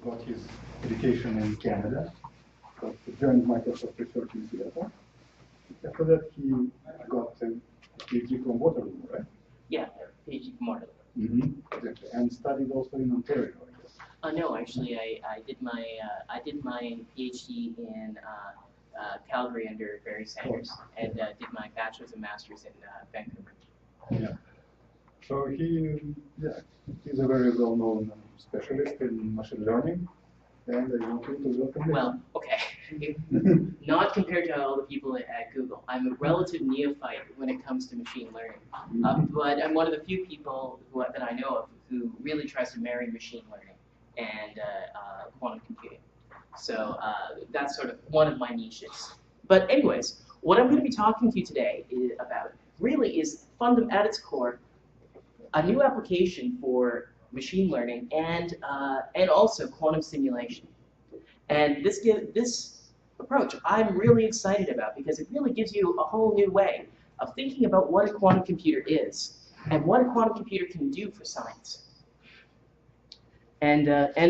got his education in Canada, but he joined Microsoft Research in Seattle. After that, he got a PhD from Waterloo, right? Yeah, PhD from Waterloo. Exactly, and studied also in Ontario, I guess. No, actually, I did my PhD in Calgary under Barry Sanders, and did my bachelor's and master's in Vancouver. Yeah. So he's a very well-known specialist in machine learning, and I want you to welcome him. Well, okay. Not compared to all the people at Google. I'm a relative neophyte when it comes to machine learning, but I'm one of the few people that I know of who really tries to marry machine learning and quantum computing. So that's sort of one of my niches. But anyways, what I'm going to be talking to you today about really is Fundam at its core, a new application for machine learning and also quantum simulation. And this approach I'm really excited about because it really gives you a whole new way of thinking about what a quantum computer is and what a quantum computer can do for science. And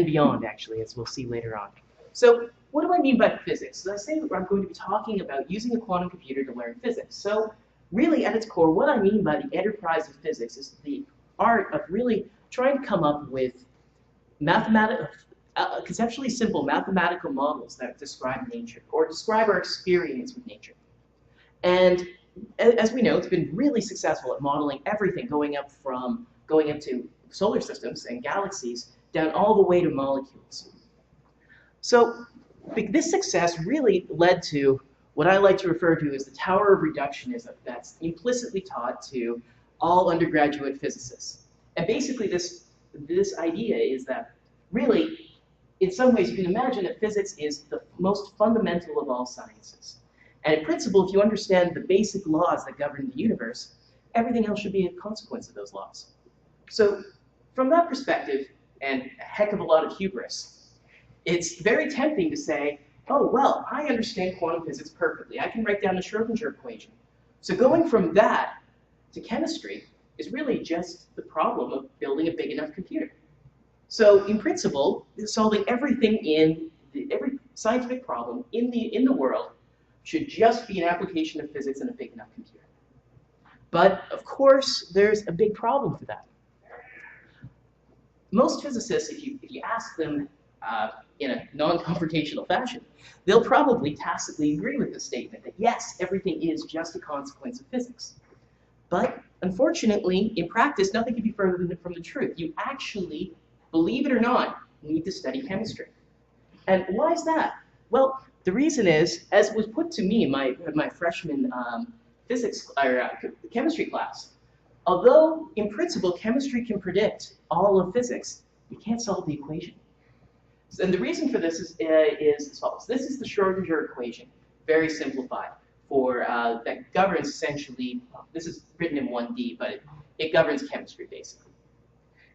beyond, actually, as we'll see later on. So what do I mean by physics? As I say, I'm going to be talking about using a quantum computer to learn physics. So really, at its core, what I mean by the enterprise of physics is the art of really trying to come up with conceptually simple mathematical models that describe nature or describe our experience with nature. And as we know, it's been really successful at modeling everything going up to solar systems and galaxies down all the way to molecules. So this success really led to what I like to refer to as the Tower of Reductionism that's implicitly taught to all undergraduate physicists. And basically this idea is that really, in some ways, you can imagine that physics is the most fundamental of all sciences. And in principle, if you understand the basic laws that govern the universe, everything else should be a consequence of those laws. So from that perspective, and a heck of a lot of hubris, it's very tempting to say, oh, well, I understand quantum physics perfectly. I can write down the Schrodinger equation. So going from that to chemistry is really just the problem of building a big enough computer. So in principle, solving every scientific problem in the world should just be an application of physics in a big enough computer. But of course, there's a big problem for that. Most physicists, if you ask them in a non-confrontational fashion, they'll probably tacitly agree with the statement that yes, everything is just a consequence of physics. But unfortunately, in practice, nothing can be further from the truth. You actually, believe it or not, need to study chemistry. And why is that? Well, the reason is, as was put to me in my freshman chemistry class, although in principle chemistry can predict all of physics, you can't solve the equation. And the reason for this is as follows. This is the Schrodinger equation, very simplified, that governs essentially, this is written in 1D, but it governs chemistry basically.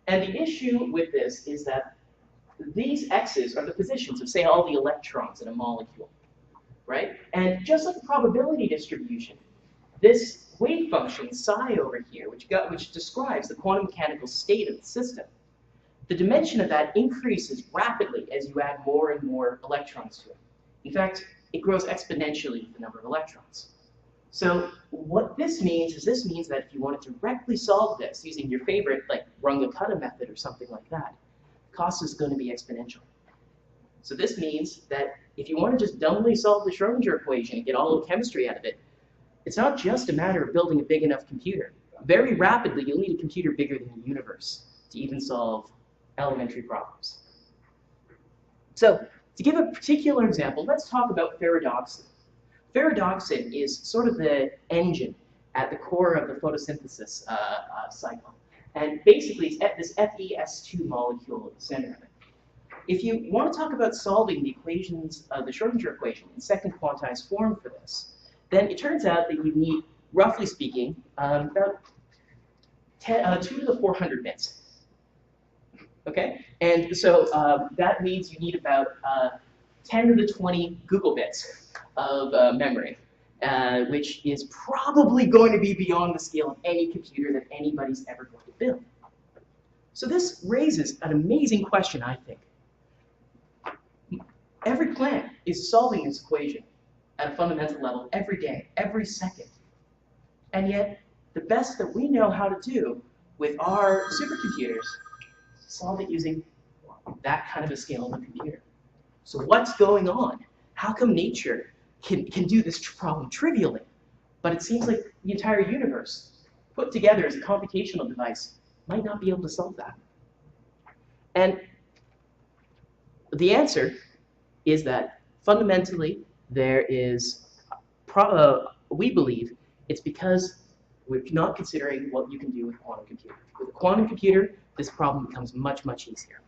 And the issue with this is that these x's are the positions of, say, all the electrons in a molecule, right? And just like the probability distribution, this wave function psi over here, which describes the quantum mechanical state of the system, the dimension of that increases rapidly as you add more and more electrons to it. In fact, it grows exponentially with the number of electrons. So what this means is that if you want to directly solve this using your favorite, like Runge-Kutta method or something like that, the cost is going to be exponential. So this means that if you want to just dumbly solve the Schrodinger equation and get all of chemistry out of it, it's not just a matter of building a big enough computer. Very rapidly, you'll need a computer bigger than the universe to even solve elementary problems. So to give a particular example, let's talk about ferredoxin. Ferredoxin is sort of the engine at the core of the photosynthesis cycle. And basically, it's this FeS2 molecule at the center of it. If you want to talk about solving the equations, the Schrodinger equation in second quantized form for this, then it turns out that you need, roughly speaking, about 2 to the 400 bits. Okay? And so that means you need about 10 to the 20 Google bits of memory, which is probably going to be beyond the scale of any computer that anybody's ever going to build. So this raises an amazing question, I think. Every plant is solving this equation at a fundamental level every day, every second. And yet, the best that we know how to do with our supercomputers is solve it using that kind of a scale of a computer. So what's going on? How come nature can do this problem trivially? But it seems like the entire universe, put together as a computational device, might not be able to solve that. And the answer is that fundamentally there is, we believe, it's because we're not considering what you can do with a quantum computer. With a quantum computer, this problem becomes much, much easier.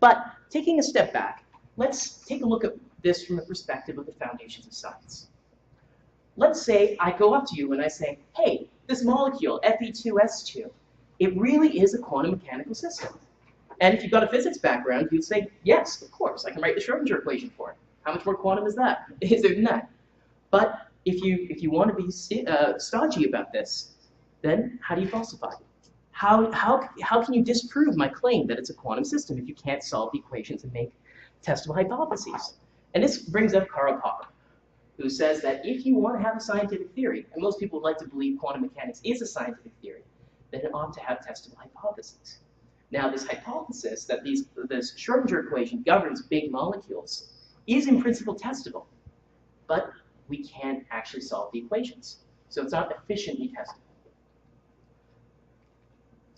But taking a step back, let's take a look at this from the perspective of the foundations of science. Let's say I go up to you and I say, hey, this molecule, Fe2S2, it really is a quantum mechanical system. And if you've got a physics background, you'd say, yes, of course, I can write the Schrodinger equation for it. How much more quantum is that? Is there than that? But if you want to be stodgy about this, then how do you falsify it? How can you disprove my claim that it's a quantum system if you can't solve the equations and make testable hypotheses? And this brings up Karl Popper, who says that if you want to have a scientific theory, and most people would like to believe quantum mechanics is a scientific theory, then it ought to have testable hypotheses. Now, this hypothesis that this Schrodinger equation governs big molecules is in principle testable, but we can't actually solve the equations. So it's not efficiently testable.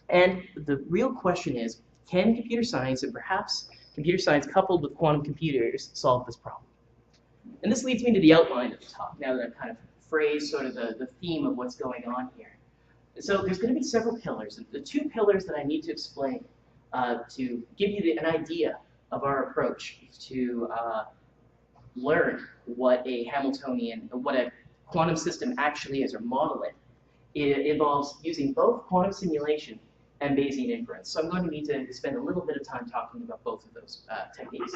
And the real question is, can computer science, and perhaps computer science coupled with quantum computers, solve this problem? And this leads me to the outline of the talk, now that I've kind of phrased sort of the theme of what's going on here. So there's going to be several pillars. The two pillars that I need to explain to give you an idea of our approach to learn what a Hamiltonian, what a quantum system actually is, or model it. It involves using both quantum simulation and Bayesian inference. So I'm going to need to spend a little bit of time talking about both of those techniques.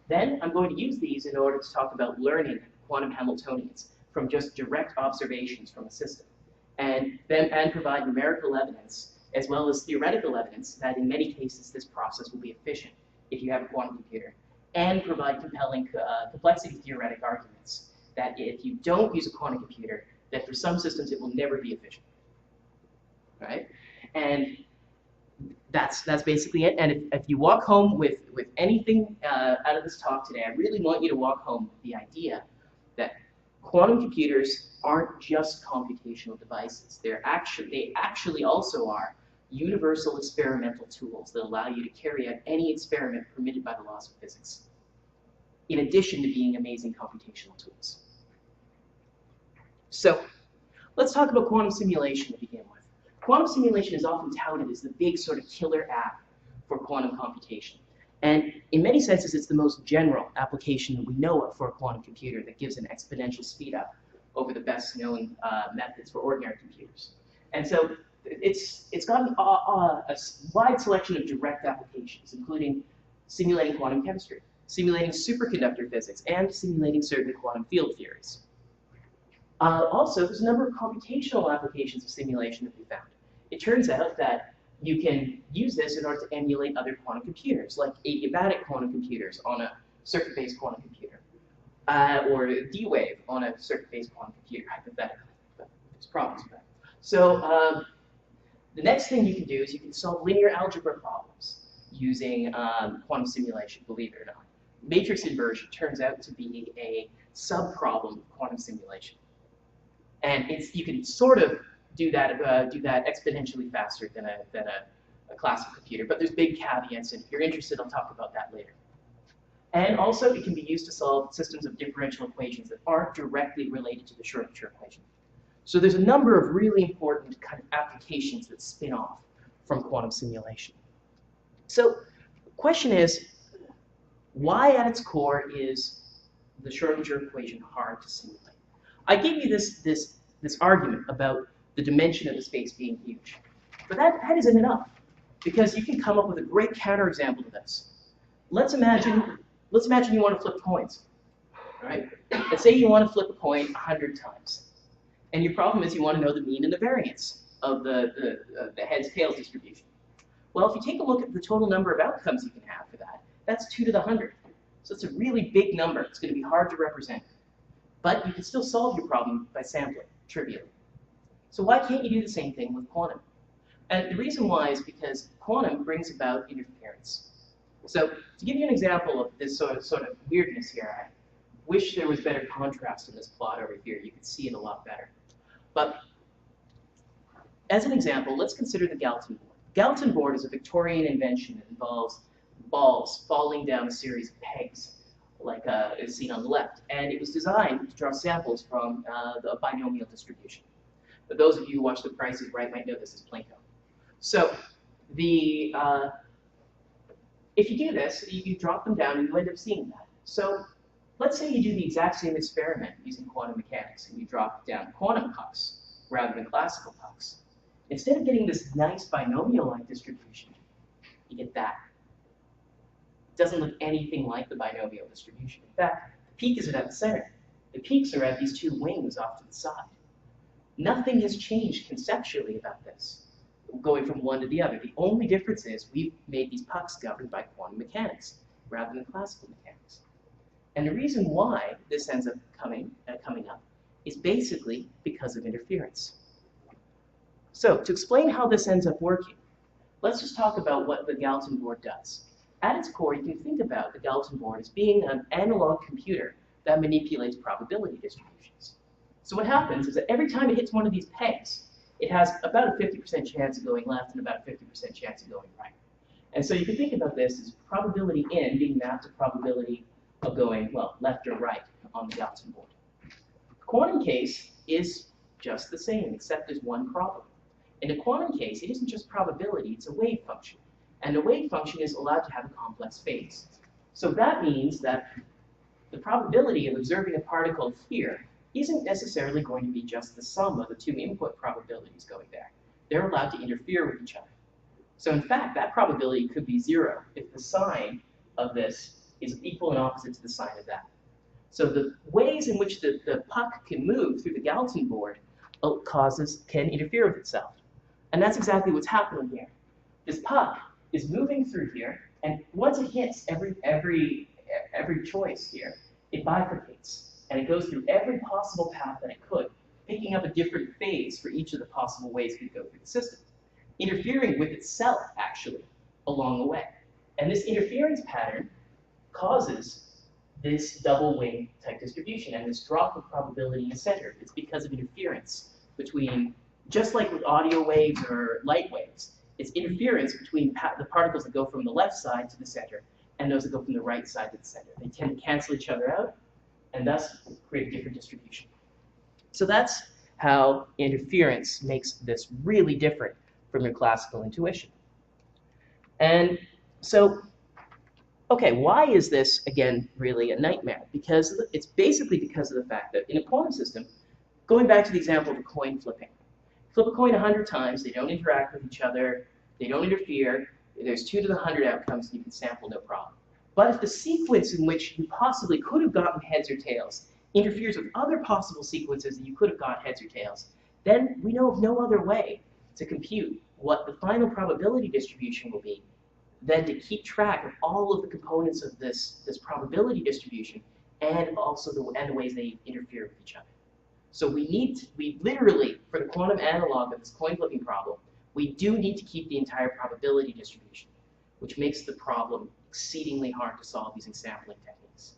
Then I'm going to use these in order to talk about learning quantum Hamiltonians from just direct observations from a system, and provide numerical evidence as well as theoretical evidence that in many cases this process will be efficient if you have a quantum computer, and provide compelling complexity theoretic arguments that if you don't use a quantum computer, that for some systems it will never be efficient. Right? And that's basically it. And if you walk home with anything out of this talk today, I really want you to walk home with the idea that quantum computers aren't just computational devices. They actually also are universal experimental tools that allow you to carry out any experiment permitted by the laws of physics, in addition to being amazing computational tools. So let's talk about quantum simulation to begin with. Quantum simulation is often touted as the big sort of killer app for quantum computation. And in many senses, it's the most general application that we know of for a quantum computer that gives an exponential speed up over the best known methods for ordinary computers. And so it's got a wide selection of direct applications, including simulating quantum chemistry, simulating superconductor physics, and simulating certain quantum field theories. Also, there's a number of computational applications of simulation that we found. It turns out that you can use this in order to emulate other quantum computers, like adiabatic quantum computers on a circuit-based quantum computer, or D-Wave on a circuit-based quantum computer, hypothetically. But there's problems with that. So the next thing you can do is you can solve linear algebra problems using quantum simulation, believe it or not. Matrix inversion turns out to be a sub-problem of quantum simulation. And you can sort of do that exponentially faster than a classical computer, but there's big caveats, and if you're interested, I'll talk about that later. And also, it can be used to solve systems of differential equations that aren't directly related to the Schrodinger equation. So there's a number of really important kind of applications that spin off from quantum simulation. So the question is, why at its core is the Schrodinger equation hard to simulate? I gave you this argument about the dimension of the space being huge. But that isn't enough, because you can come up with a great counterexample to this. Let's imagine you want to flip coins. Right? Let's say you want to flip a coin 100 times. And your problem is you want to know the mean and the variance of the heads-tails distribution. Well, if you take a look at the total number of outcomes you can have for that, that's 2 to the 100. So it's a really big number. It's going to be hard to represent. But you can still solve your problem by sampling, trivially. So why can't you do the same thing with quantum? And the reason why is because quantum brings about interference. So to give you an example of this sort of weirdness here, I wish there was better contrast in this plot over here. You could see it a lot better. But as an example, let's consider the Galton board. Galton board is a Victorian invention that involves balls falling down a series of pegs, like is seen on the left. And it was designed to draw samples from the binomial distribution. But those of you who watch The Price is Right might know this as Plinko. So if you do this, you drop them down and you end up seeing that. So let's say you do the exact same experiment using quantum mechanics and you drop down quantum pucks rather than classical pucks. Instead of getting this nice binomial-like distribution, you get that. It doesn't look anything like the binomial distribution. In fact, the peak isn't at the center. The peaks are at these two wings off to the side. Nothing has changed conceptually about this, going from one to the other. The only difference is we've made these pucks governed by quantum mechanics rather than classical mechanics. And the reason why this ends up coming up is basically because of interference. So to explain how this ends up working, let's just talk about what the Galton board does. At its core, you can think about the Galton board as being an analog computer that manipulates probability distributions. So what happens is that every time it hits one of these pegs, it has about a 50% chance of going left and about a 50% chance of going right. And so you can think about this as probability in being mapped to probability of going, well, left or right on the Galton board. The quantum case is just the same, except there's one problem. In a quantum case, it isn't just probability, it's a wave function. And the wave function is allowed to have a complex phase. So that means that the probability of observing a particle here isn't necessarily going to be just the sum of the two input probabilities going there. They're allowed to interfere with each other. So in fact, that probability could be 0 if the sign of this is equal and opposite to the sign of that. So the ways in which the puck can move through the Galton board can interfere with itself. And that's exactly what's happening here. This puck is moving through here, and once it hits every choice here, it bifurcates. And it goes through every possible path that it could, picking up a different phase for each of the possible ways it could go through the system, interfering with itself, actually, along the way. And this interference pattern causes this double wing type distribution and this drop of probability in the center. It's because of interference between, just like with audio waves or light waves, it's interference between the particles that go from the left side to the center and those that go from the right side to the center. They tend to cancel each other out and thus create a different distribution. So that's how interference makes this really different from your classical intuition. And so, okay, why is this, again, really a nightmare? Because it's basically because of the fact that in a quantum system, going back to the example of the coin flipping, flip a coin 100 times, they don't interact with each other, they don't interfere, there's 2 to the 100 outcomes, and you can sample no problem. But if the sequence in which you possibly could have gotten heads or tails interferes with other possible sequences that you could have got heads or tails, then we know of no other way to compute what the final probability distribution will be than to keep track of all of the components of this probability distribution and also the ways they interfere with each other. So we literally, for the quantum analog of this coin flipping problem, we do need to keep the entire probability distribution, which makes the problem exceedingly hard to solve using sampling techniques.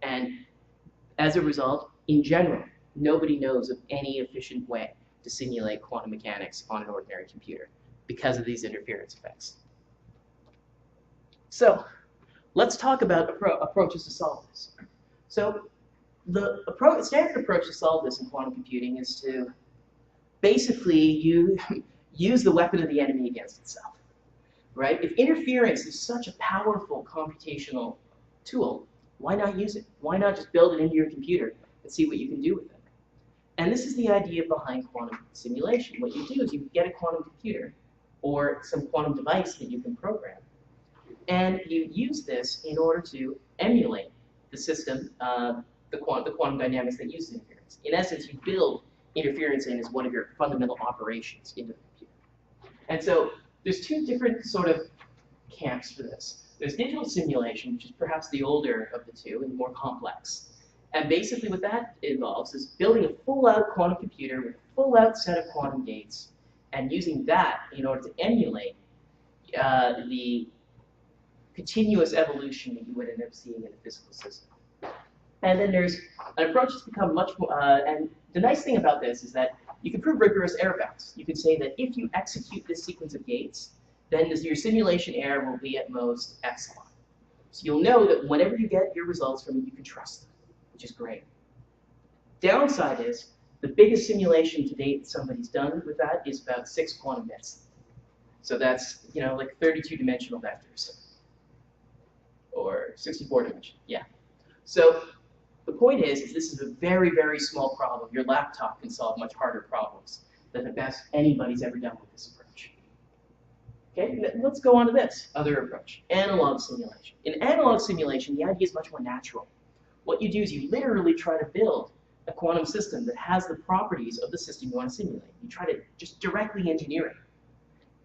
And as a result, in general, nobody knows of any efficient way to simulate quantum mechanics on an ordinary computer because of these interference effects. So let's talk about approaches to solve this. So the standard approach to solve this in quantum computing is to basically use the weapon of the enemy against itself. Right? If interference is such a powerful computational tool, why not use it? Why not just build it into your computer and see what you can do with it? And this is the idea behind quantum simulation. What you do is you get a quantum computer or some quantum device that you can program, and you use this in order to emulate the system, the quantum dynamics that uses interference. In essence, you build interference in as one of your fundamental operations into the computer. And so there's two different sort of camps for this. There's digital simulation, which is perhaps the older of the two and more complex. And basically what that involves is building a full-out quantum computer with a full-out set of quantum gates and using that in order to emulate the continuous evolution that you would end up seeing in a physical system. And then there's an approach that's become much more, and the nice thing about this is that you can prove rigorous error bounds. You could say that if you execute this sequence of gates, then your simulation error will be at most epsilon. So you'll know that whenever you get your results from it, you can trust them, which is great. Downside is, the biggest simulation to date somebody's done with that is about 6 quantum bits. So that's, you know, like 32-dimensional vectors. Or 64-dimensional, yeah. So the point is this is a very, very small problem. Your laptop can solve much harder problems than the best anybody's ever done with this approach. Okay, let's go on to this other approach, analog simulation. In analog simulation, the idea is much more natural. What you do is you literally try to build a quantum system that has the properties of the system you want to simulate. You try to just directly engineer it.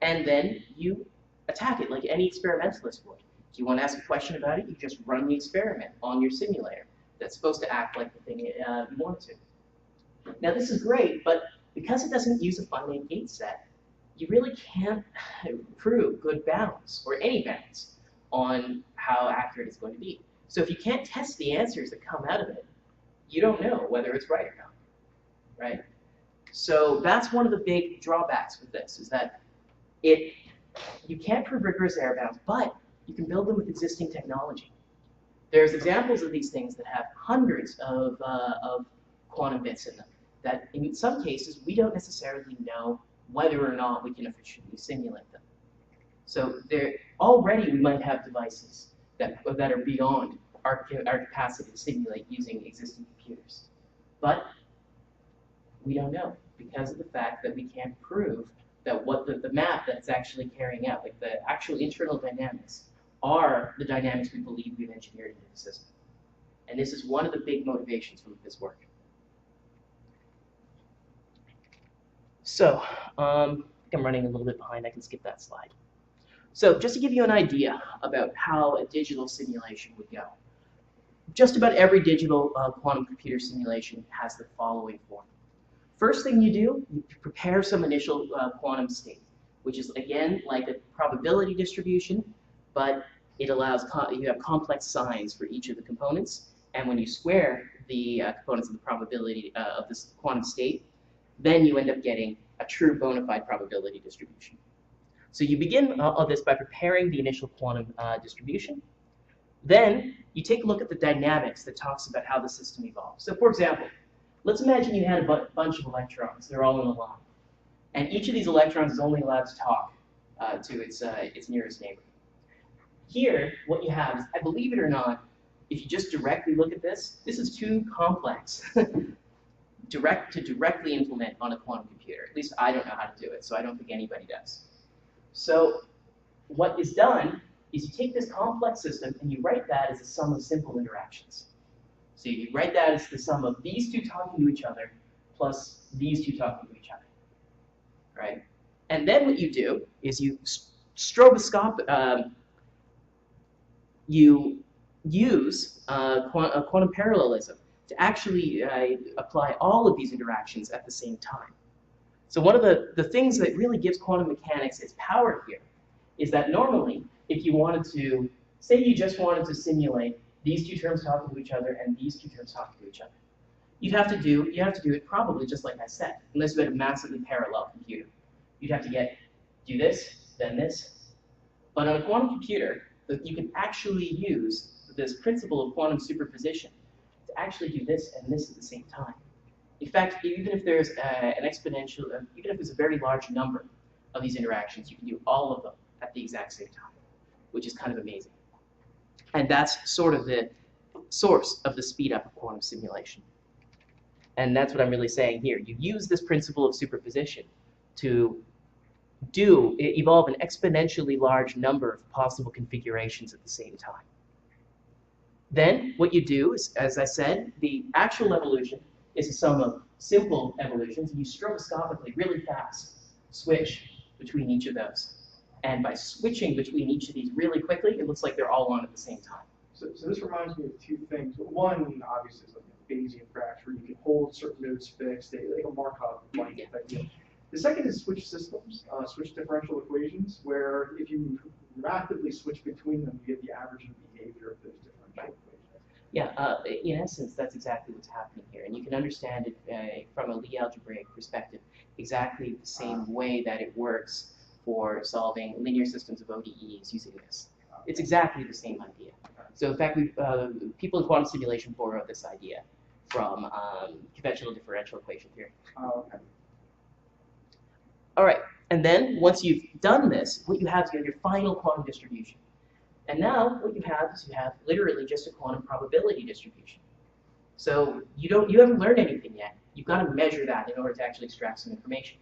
And then you attack it like any experimentalist would. If you want to ask a question about it, you just run the experiment on your simulator that's supposed to act like the thing you want it to. Now this is great, but because it doesn't use a finite gate set, you really can't prove good bounds, or any bounds, on how accurate it's going to be. So if you can't test the answers that come out of it, you don't know whether it's right or not, right? So that's one of the big drawbacks with this, is that you can't prove rigorous error bounds, but you can build them with existing technology. There's examples of these things that have hundreds of quantum bits in them, that in some cases we don't necessarily know whether or not we can efficiently simulate them. So already we might have devices that are beyond our capacity to simulate using existing computers. But we don't know, because of the fact that we can't prove that what the map that's actually carrying out, like the actual internal dynamics, are the dynamics we believe we've engineered into the system. And this is one of the big motivations for this work. So, I'm running a little bit behind. I can skip that slide. So, just to give you an idea about how a digital simulation would go. Just about every digital quantum computer simulation has the following form. First thing you do, you prepare some initial quantum state, which is, again, like a probability distribution, but it allows you have complex signs for each of the components, and when you square the components of the probability of this quantum state, then you end up getting a true bona fide probability distribution. So you begin all this by preparing the initial quantum distribution. Then you take a look at the dynamics that talks about how the system evolves. So for example, let's imagine you had a bunch of electrons. They're all in a line. And each of these electrons is only allowed to talk to its nearest neighbor. Here, what you have is, believe it or not, if you just directly look at this, this is too complex to directly implement on a quantum computer. At least I don't know how to do it, so I don't think anybody does. So what is done is you take this complex system and you write that as a sum of simple interactions. So you write that as the sum of these two talking to each other plus these two talking to each other, right? And then what you do is you you use quantum parallelism to actually apply all of these interactions at the same time. So one of the things that really gives quantum mechanics its power here is that normally, if you wanted to, say you just wanted to simulate these two terms talking to each other and these two terms talking to each other, you have to do it probably just like I said, unless you had a massively parallel computer. You'd have to do this, then this. But on a quantum computer, you can actually use this principle of quantum superposition to actually do this and this at the same time. In fact, even if there's an exponential, even if there's a very large number of these interactions, you can do all of them at the exact same time, which is kind of amazing. And that's sort of the source of the speed up of quantum simulation. And that's what I'm really saying here. You use this principle of superposition to evolve an exponentially large number of possible configurations at the same time. Then what you do is, as I said, the actual evolution is a sum of simple evolutions, and you stroboscopically, really fast, switch between each of those. And by switching between each of these really quickly, it looks like they're all on at the same time. So this reminds me of two things. One, obviously, is like a Bayesian fracture. You can hold certain nodes fixed, like a Markov-like idea. The second is switch systems, switch differential equations, where if you rapidly switch between them, you get the average of behavior of those differential equations. Yeah, in essence, that's exactly what's happening here. And you can understand it from a Lie algebraic perspective, exactly the same way that it works for solving linear systems of ODEs using this. It's exactly the same idea. So in fact, people in quantum simulation borrow this idea from conventional differential equation theory. Okay. All right, and then once you've done this, what you have is your final quantum distribution. And now what you have is you have literally just a quantum probability distribution. So you haven't learned anything yet. You've got to measure that in order to actually extract some information.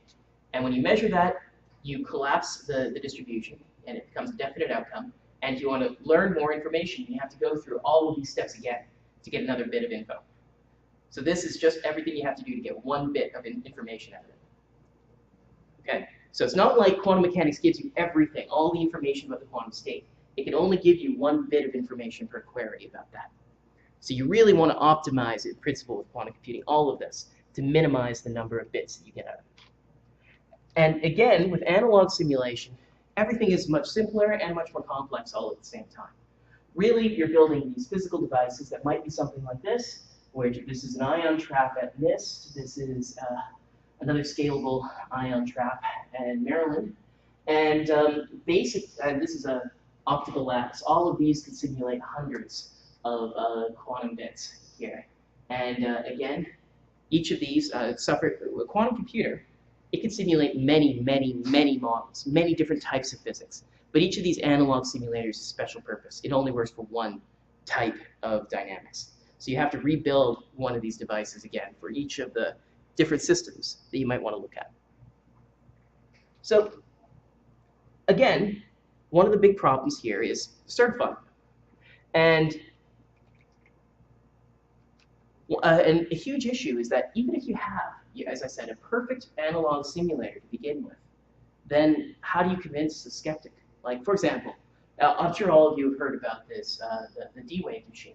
And when you measure that, you collapse the distribution, and it becomes a definite outcome. And if you want to learn more information, you have to go through all of these steps again to get another bit of info. So this is just everything you have to do to get one bit of information out of it. Okay, so it's not like quantum mechanics gives you everything, all the information about the quantum state. It can only give you one bit of information per query about that. So you really want to optimize, in principle, with quantum computing, all of this to minimize the number of bits that you get out of it. And again, with analog simulation, everything is much simpler and much more complex all at the same time. Really, you're building these physical devices that might be something like this, where this is an ion trap at NIST, this is another scalable ion trap at Maryland, and this is an optical lattice. All of these can simulate hundreds of quantum bits here. And again, each of these a quantum computer. It can simulate many, many, many models, many different types of physics. But each of these analog simulators is special purpose. It only works for one type of dynamics. So you have to rebuild one of these devices again for each of the different systems that you might want to look at. So again, one of the big problems here is certifying. And a huge issue is that even if you have, as I said, a perfect analog simulator to begin with, then how do you convince a skeptic? Like, for example, I'm sure all of you have heard about this, the D-Wave machine,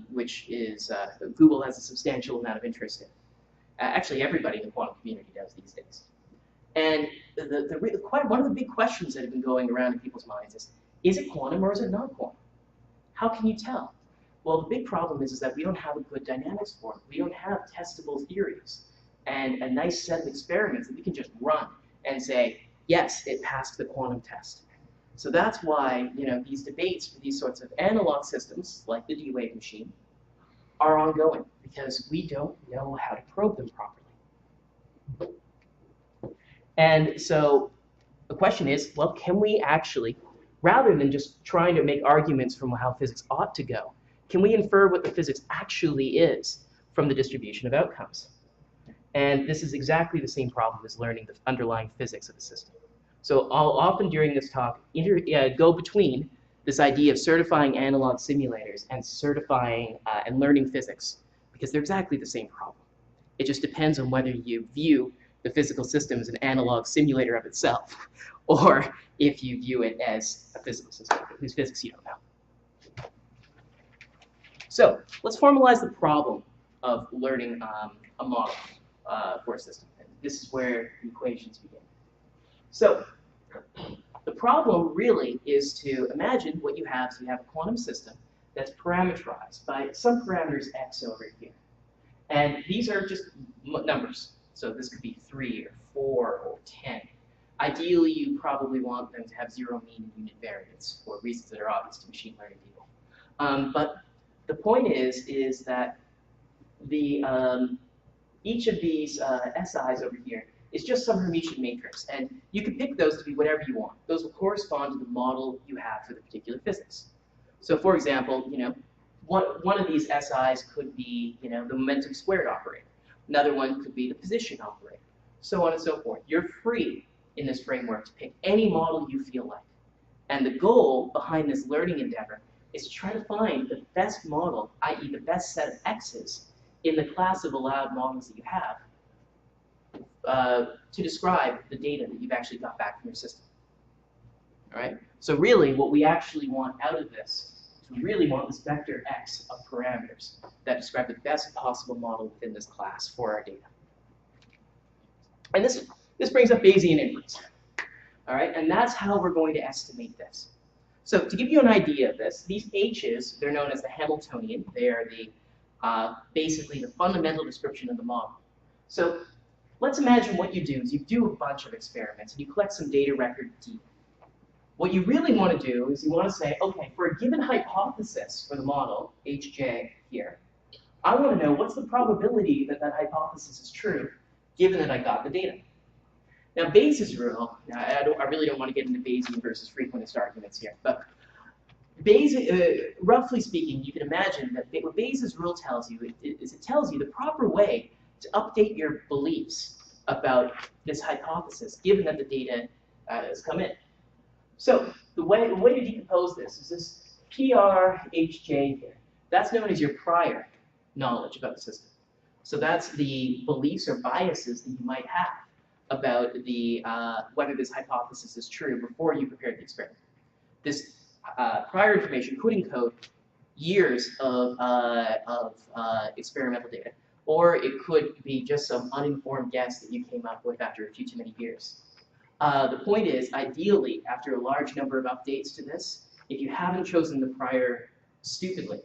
which is, Google has a substantial amount of interest in. Actually, everybody in the quantum community does these days. And one of the big questions that have been going around in people's minds is it quantum or is it not quantum? How can you tell? Well, the big problem is that we don't have a good dynamics for it. We don't have testable theories and a nice set of experiments that we can just run and say, yes, it passed the quantum test. So that's why these debates for these sorts of analog systems, like the D-Wave machine, are ongoing, because we don't know how to probe them properly. And so the question is, well, can we actually, rather than just trying to make arguments from how physics ought to go, can we infer what the physics actually is from the distribution of outcomes? And this is exactly the same problem as learning the underlying physics of a system. So I'll often during this talk go between this idea of certifying analog simulators and certifying and learning physics, because they're exactly the same problem. It just depends on whether you view the physical system as an analog simulator of itself, or if you view it as a physical system whose physics you don't know. So let's formalize the problem of learning a model for a system. And this is where the equations begin. So the problem really is to imagine what you have. So you have a quantum system that's parameterized by some parameters x over here. And these are just numbers. So this could be 3 or 4 or 10. Ideally, you probably want them to have 0 mean and unit variance for reasons that are obvious to machine learning people. But the point is that each of these SIs over here is just some Hermitian matrix, and you can pick those to be whatever you want. Those will correspond to the model you have for the particular physics. So, for example, one of these SIs could be the momentum squared operator. Another one could be the position operator, so on and so forth. You're free in this framework to pick any model you feel like. And the goal behind this learning endeavor is to try to find the best model, i.e. the best set of X's, in the class of allowed models that you have to describe the data that you've actually got back from your system. All right. So really, what we actually want out of this is we really want this vector x of parameters that describe the best possible model within this class for our data. And this brings up Bayesian inference. All right, and that's how we're going to estimate this. So to give you an idea of this, these h's, they're known as the Hamiltonian. They are the basically the fundamental description of the model. So let's imagine what you do is you do a bunch of experiments and you collect some data record D. What you really want to do is you want to say, okay, for a given hypothesis for the model, Hj here, I want to know what's the probability that that hypothesis is true, given that I got the data. Now, Bayes' rule, I really don't want to get into Bayesian versus frequentist arguments here, but Bayes, roughly speaking, you can imagine that what Bayes' rule tells you is it tells you the proper way to update your beliefs about this hypothesis, given that the data has come in. So the way to decompose this is this PRHJ here. That's known as your prior knowledge about the system. So that's the beliefs or biases that you might have about the whether this hypothesis is true before you prepared the experiment. This prior information could encode years of experimental data, or it could be just some uninformed guess that you came up with after a few too many years. The point is, ideally, after a large number of updates to this, if you haven't chosen the prior stupidly,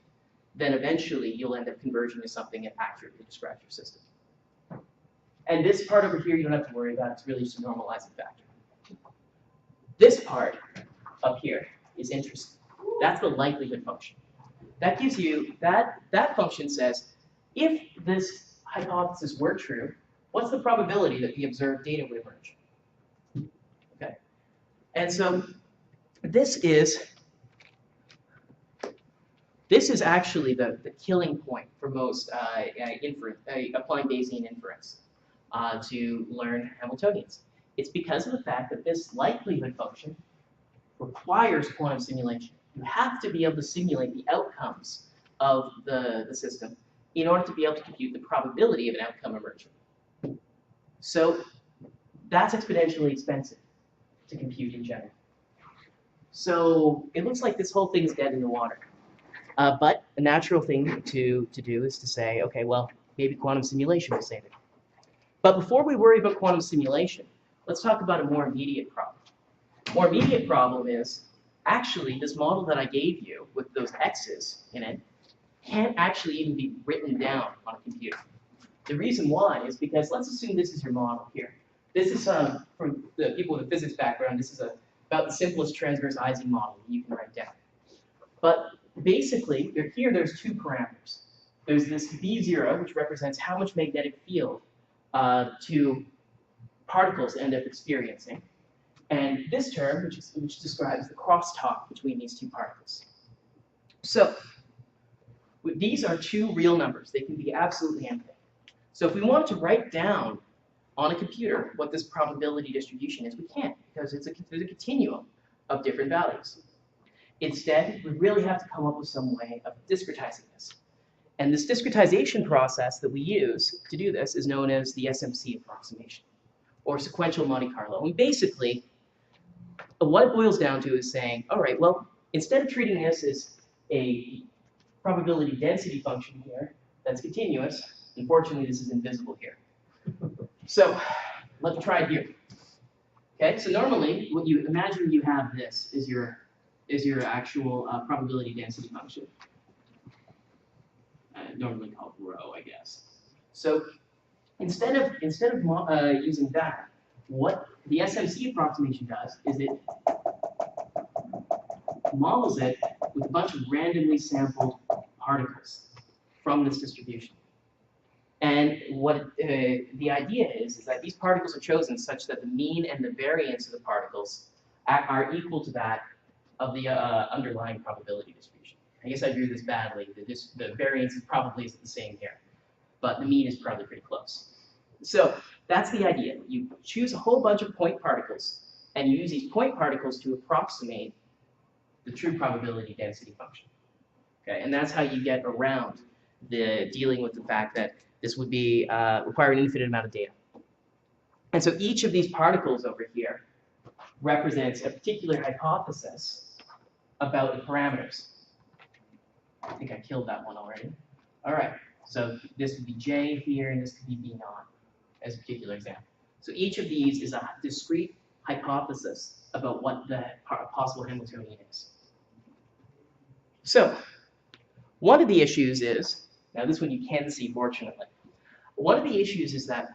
then eventually you'll end up converging to something that accurately describes your system. And this part over here, you don't have to worry about. It's really just a normalizing factor. This part up here is interesting. That's the likelihood function. That gives you, that function says, if this hypothesis were true, what's the probability that the observed data would emerge? Okay. And so this is actually the killing point for most applying Bayesian inference to learn Hamiltonians. It's because of the fact that this likelihood function requires quantum simulation. You have to be able to simulate the outcomes of the system in order to be able to compute the probability of an outcome emerging. So that's exponentially expensive to compute in general. So it looks like this whole thing is dead in the water. But a natural thing to do is to say, okay, well, maybe quantum simulation will save it. But before we worry about quantum simulation, let's talk about a more immediate problem. More immediate problem is, actually, this model that I gave you with those x's in it can't actually even be written down on a computer. The reason why is because let's assume this is your model here. This is, for the people with a physics background, this is about the simplest transverse Ising model you can write down. But basically, there's two parameters. There's this B0, which represents how much magnetic field two particles end up experiencing. And this term, which describes the crosstalk between these two particles. So these are two real numbers. They can be absolutely anything. So if we want to write down on a computer what this probability distribution is, we can't, because there's a continuum of different values. Instead, we really have to come up with some way of discretizing this. And this discretization process that we use to do this is known as the SMC approximation, or sequential Monte Carlo. And basically, what it boils down to is saying, all right, well, instead of treating this as a probability density function here that's continuous, unfortunately, this is invisible here. So let's try it here. Okay, so normally, what you imagine you have this is your actual probability density function. Normally called rho, I guess. So instead of using that, what the SMC approximation does is it models it with a bunch of randomly sampled particles from this distribution. And what the idea is that these particles are chosen such that the mean and the variance of the particles are equal to that of the underlying probability distribution. I guess I drew this badly. The variance is probably the same here, but the mean is probably pretty close. So that's the idea. You choose a whole bunch of point particles, and you use these point particles to approximate the true probability density function. Okay, and that's how you get around dealing with the fact that this would be require an infinite amount of data. And so each of these particles over here represents a particular hypothesis about the parameters. I think I killed that one already. All right, so this would be J here, and this could be B naught as a particular example. So each of these is a discrete hypothesis about what the possible Hamiltonian is. So one of the issues is, now this one you can see fortunately, one of the issues is that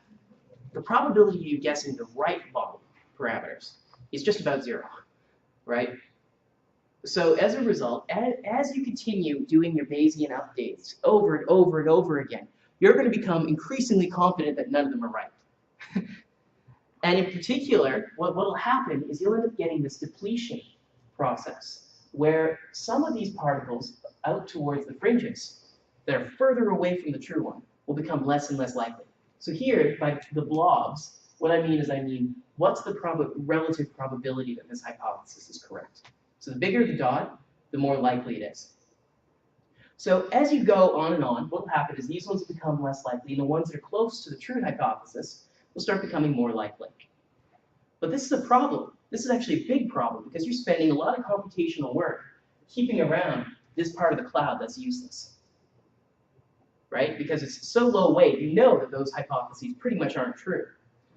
the probability of you guessing the right model parameters is just about 0, right? So as a result, as you continue doing your Bayesian updates over and over and over again, you're going to become increasingly confident that none of them are right. And in particular, what will happen is you'll end up getting this depletion process, where some of these particles out towards the fringes that are further away from the true one will become less and less likely. So here, by the blobs, what I mean, what's the relative probability that this hypothesis is correct? So the bigger the dot, the more likely it is. So as you go on and on, what will happen is these ones become less likely, and the ones that are close to the true hypothesis will start becoming more likely. But this is a problem. This is actually a big problem, because you're spending a lot of computational work keeping around this part of the cloud that's useless. Right? Because it's so low weight, you know that those hypotheses pretty much aren't true.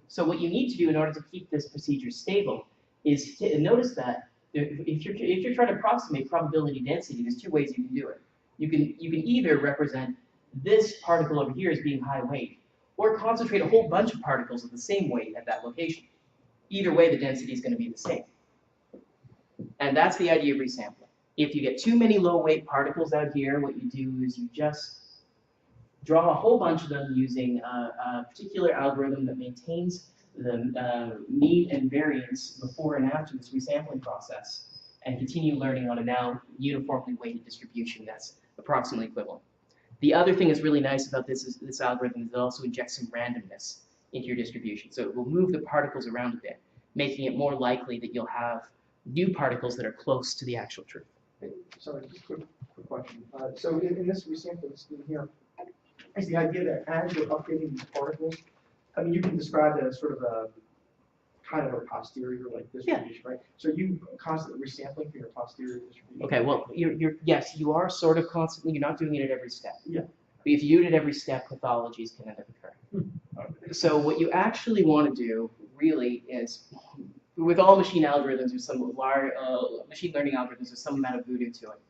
So what you need to do in order to keep this procedure stable is to notice that if you're trying to approximate probability density, there's two ways you can do it. You can either represent this particle over here as being high weight, or concentrate a whole bunch of particles of the same weight at that location. Either way, the density is going to be the same. And that's the idea of resampling. If you get too many low weight particles out here, what you do is you just draw a whole bunch of them using a particular algorithm that maintains the mean and variance before and after this resampling process, and continue learning on a now uniformly weighted distribution that's approximately equivalent. The other thing that's really nice about this algorithm is it also injects some randomness into your distribution. So it will move the particles around a bit, making it more likely that you'll have new particles that are close to the actual truth. Sorry, just a quick question. So in this resampling scheme here, is the idea that as you're updating these particles, I mean, you can describe that as sort of a kind of a posterior like distribution, right? So you constantly resampling for your posterior distribution. Okay, well, yes, you are sort of constantly. You're not doing it at every step. Yeah. But if you do it at every step, pathologies can end up occurring. So what you actually want to do really is, with all machine algorithms or some machine learning algorithms, there's some amount of voodoo to it.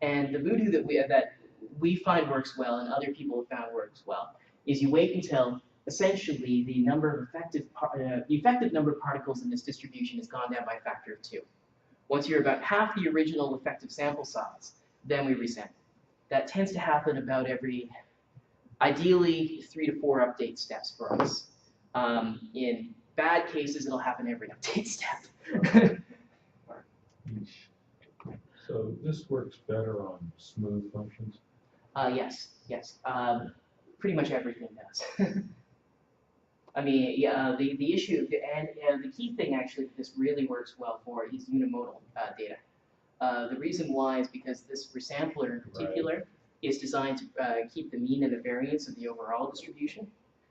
And the voodoo that we find works well, and other people have found works well, is you wait until essentially the number of the effective number of particles in this distribution has gone down by a factor of 2. Once you're about half the original effective sample size, then we resample. That tends to happen about every, ideally, 3 to 4 update steps for us. In bad cases, it'll happen every update step. So this works better on smooth functions? Yes. Pretty much everything does. I mean, yeah, the issue, and the key thing actually that this really works well for is unimodal data. The reason why is because this resampler in particular is designed to keep the mean and the variance of the overall distribution.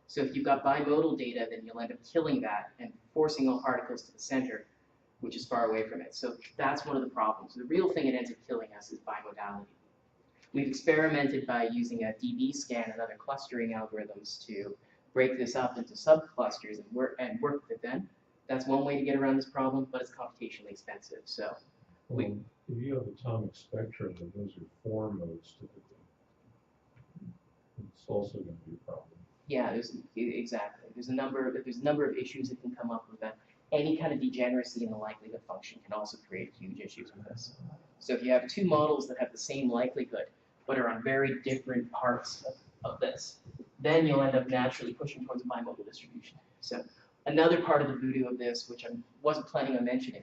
So if you've got bimodal data, then you'll end up killing that and forcing all particles to the center, which is far away from it. So that's one of the problems. The real thing that ends up killing us is bimodality. We've experimented by using a DB scan and other clustering algorithms to break this up into subclusters and work with them. That's one way to get around this problem, but it's computationally expensive. So if you have atomic spectrum, then those are 4 modes typically. It's also going to be a problem. Yeah, exactly. There's a number of issues that can come up with that. Any kind of degeneracy in the likelihood function can also create huge issues with this. So if you have 2 models that have the same likelihood, but are on very different parts of this, then you'll end up naturally pushing towards a bimodal distribution. So another part of the voodoo of this, which I wasn't planning on mentioning,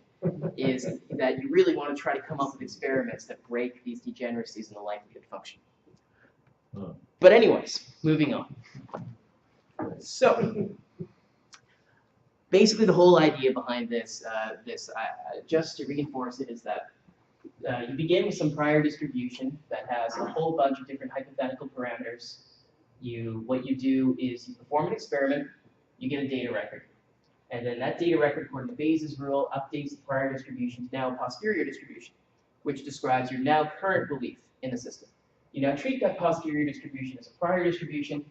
is that you really want to try to come up with experiments that break these degeneracies in the likelihood function. But anyways, moving on. So basically the whole idea behind this, just to reinforce it, is that you begin with some prior distribution that has a whole bunch of different hypothetical parameters. What you do is you perform an experiment, you get a data record. And then that data record, according to Bayes' rule, updates the prior distribution to now a posterior distribution, which describes your now current belief in the system. You now treat that posterior distribution as a prior distribution,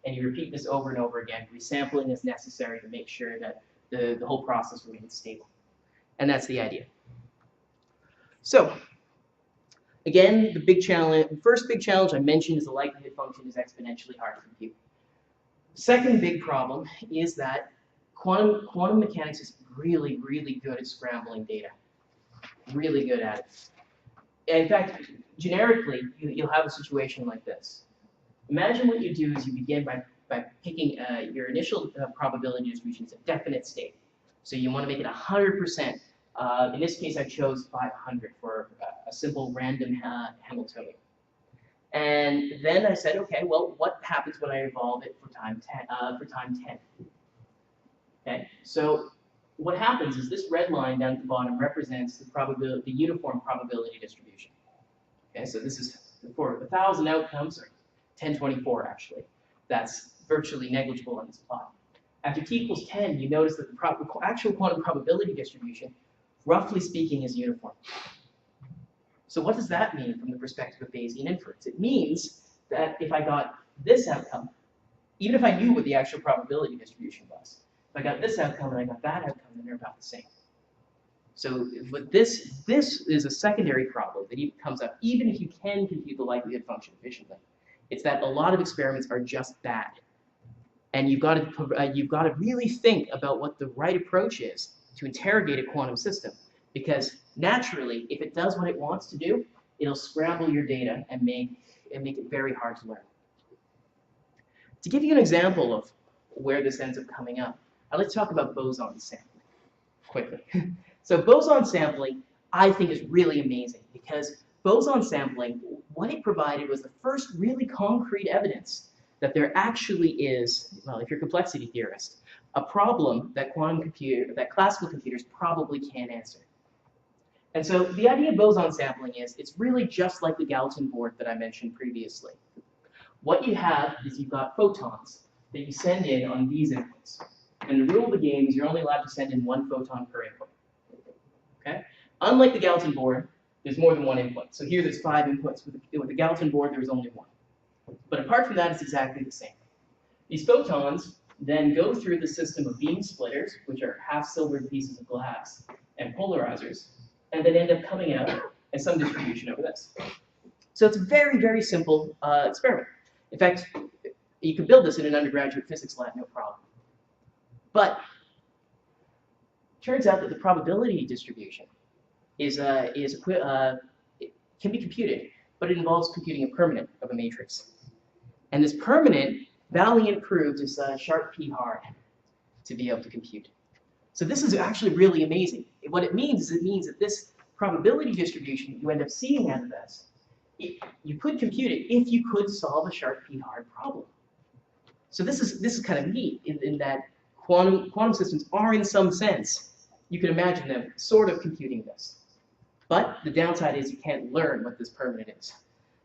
and you repeat this over and over again, resampling as necessary to make sure that the whole process remains stable. And that's the idea. So, again, the big challenge, first big challenge I mentioned is the likelihood function is exponentially hard to compute. Second big problem is that quantum mechanics is really, really good at scrambling data. Really good at it. In fact, generically, you'll have a situation like this. Imagine what you do is you begin by picking your initial probability distribution as a definite state. So you want to make it 100%. In this case, I chose 500 for a simple random Hamiltonian. And then I said, okay, well, what happens when I evolve it for time 10? Okay, so what happens is this red line down at the bottom represents the uniform probability distribution. Okay, so this is for 1,000 outcomes, or 1024 actually. That's virtually negligible on this plot. After t equals 10, you notice that the actual quantum probability distribution, roughly speaking, is uniform. So what does that mean from the perspective of Bayesian inference? It means that if I got this outcome, even if I knew what the actual probability distribution was, if I got this outcome and I got that outcome, then they're about the same. So but this is a secondary problem that even comes up even if you can compute the likelihood function efficiently. It's that a lot of experiments are just bad. And you've got to really think about what the right approach is to interrogate a quantum system. Because naturally, if it does what it wants to do, it'll scramble your data and make it very hard to learn. To give you an example of where this ends up coming up, I'd like to talk about boson sampling quickly. So boson sampling, I think, is really amazing because boson sampling, what it provided was the first really concrete evidence that there actually is, well, if you're a complexity theorist, a problem that classical computers probably can't answer. And so the idea of boson sampling is it's really just like the Galton board that I mentioned previously. What you have is you've got photons that you send in on these inputs. And the rule of the game is you're only allowed to send in one photon per input. Okay? Unlike the Galton board, there's more than one input. So here there's 5 inputs. With the Galton board, there's only 1. But apart from that, it's exactly the same. These photons then go through the system of beam splitters, which are half-silvered pieces of glass, and polarizers, and then end up coming out as some distribution over this. So it's a very, very simple experiment. In fact, you can build this in an undergraduate physics lab, no problem. But it turns out that the probability distribution it can be computed, but it involves computing a permanent of a matrix. And this permanent, Valiant proved, is sharp p hard to be able to compute. So this is actually really amazing. What it means is it means that this probability distribution that you end up seeing out of this, you could compute it if you could solve a sharp p hard problem. So this is kind of neat in that quantum systems are, in some sense, you can imagine them sort of computing this. But the downside is you can't learn what this permanent is.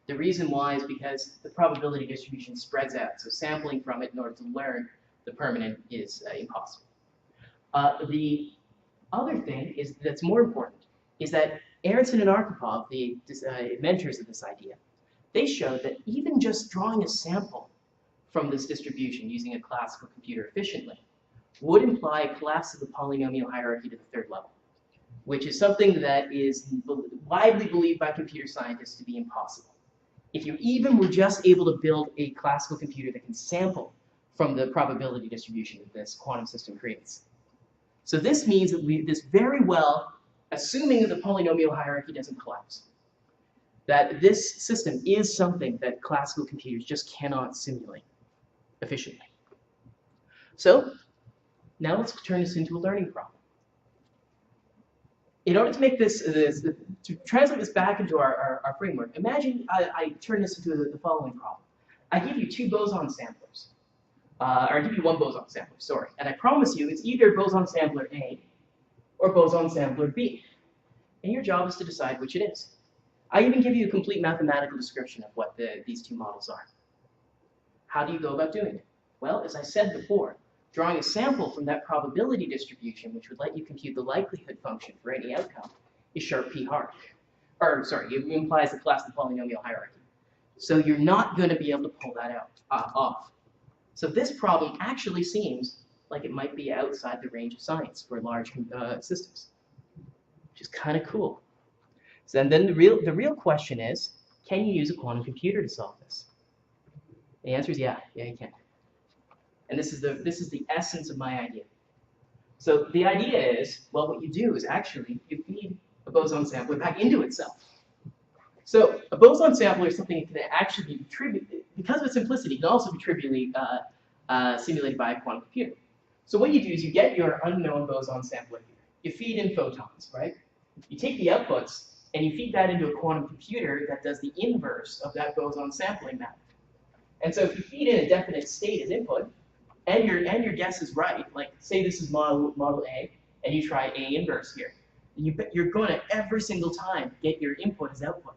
The reason why is because the probability distribution spreads out. So sampling from it in order to learn the permanent is impossible. The other thing that's more important is that Aronson and Arkhipov, the inventors of this idea, they showed that even just drawing a sample from this distribution using a classical computer efficiently would imply a collapse of the polynomial hierarchy to the 3rd level, which is something that is widely believed by computer scientists to be impossible. If you even were just able to build a classical computer that can sample from the probability distribution that this quantum system creates. So this means that this very well, assuming that the polynomial hierarchy doesn't collapse, that this system is something that classical computers just cannot simulate efficiently. So now let's turn this into a learning problem. In order to make this, to translate this back into our framework, imagine I turn this into the following problem. I give you 2 boson samplers, or I give you 1 boson sampler, sorry, and I promise you it's either boson sampler A or boson sampler B, and your job is to decide which it is. I even give you a complete mathematical description of what these 2 models are. How do you go about doing it? Well, as I said before, drawing a sample from that probability distribution, which would let you compute the likelihood function for any outcome, is sharp p hard. Or, sorry, it implies the classical polynomial hierarchy. So you're not going to be able to pull that out off. So this problem actually seems like it might be outside the range of science for large systems, which is kind of cool. So then the real question is, can you use a quantum computer to solve this? The answer is yeah, you can. And this is the essence of my idea. So the idea is, well, what you do is actually you feed a boson sampler back into itself. So a boson sampler is something that can actually be because of its simplicity, can also be trivially simulated by a quantum computer. So what you do is you get your unknown boson sampler here. You feed in photons, right? You take the outputs and you feed that into a quantum computer that does the inverse of that boson sampling map. And so if you feed in a definite state as input, and your guess is right, like say this is model A, and you try A inverse here, you're going to every single time get your input as output.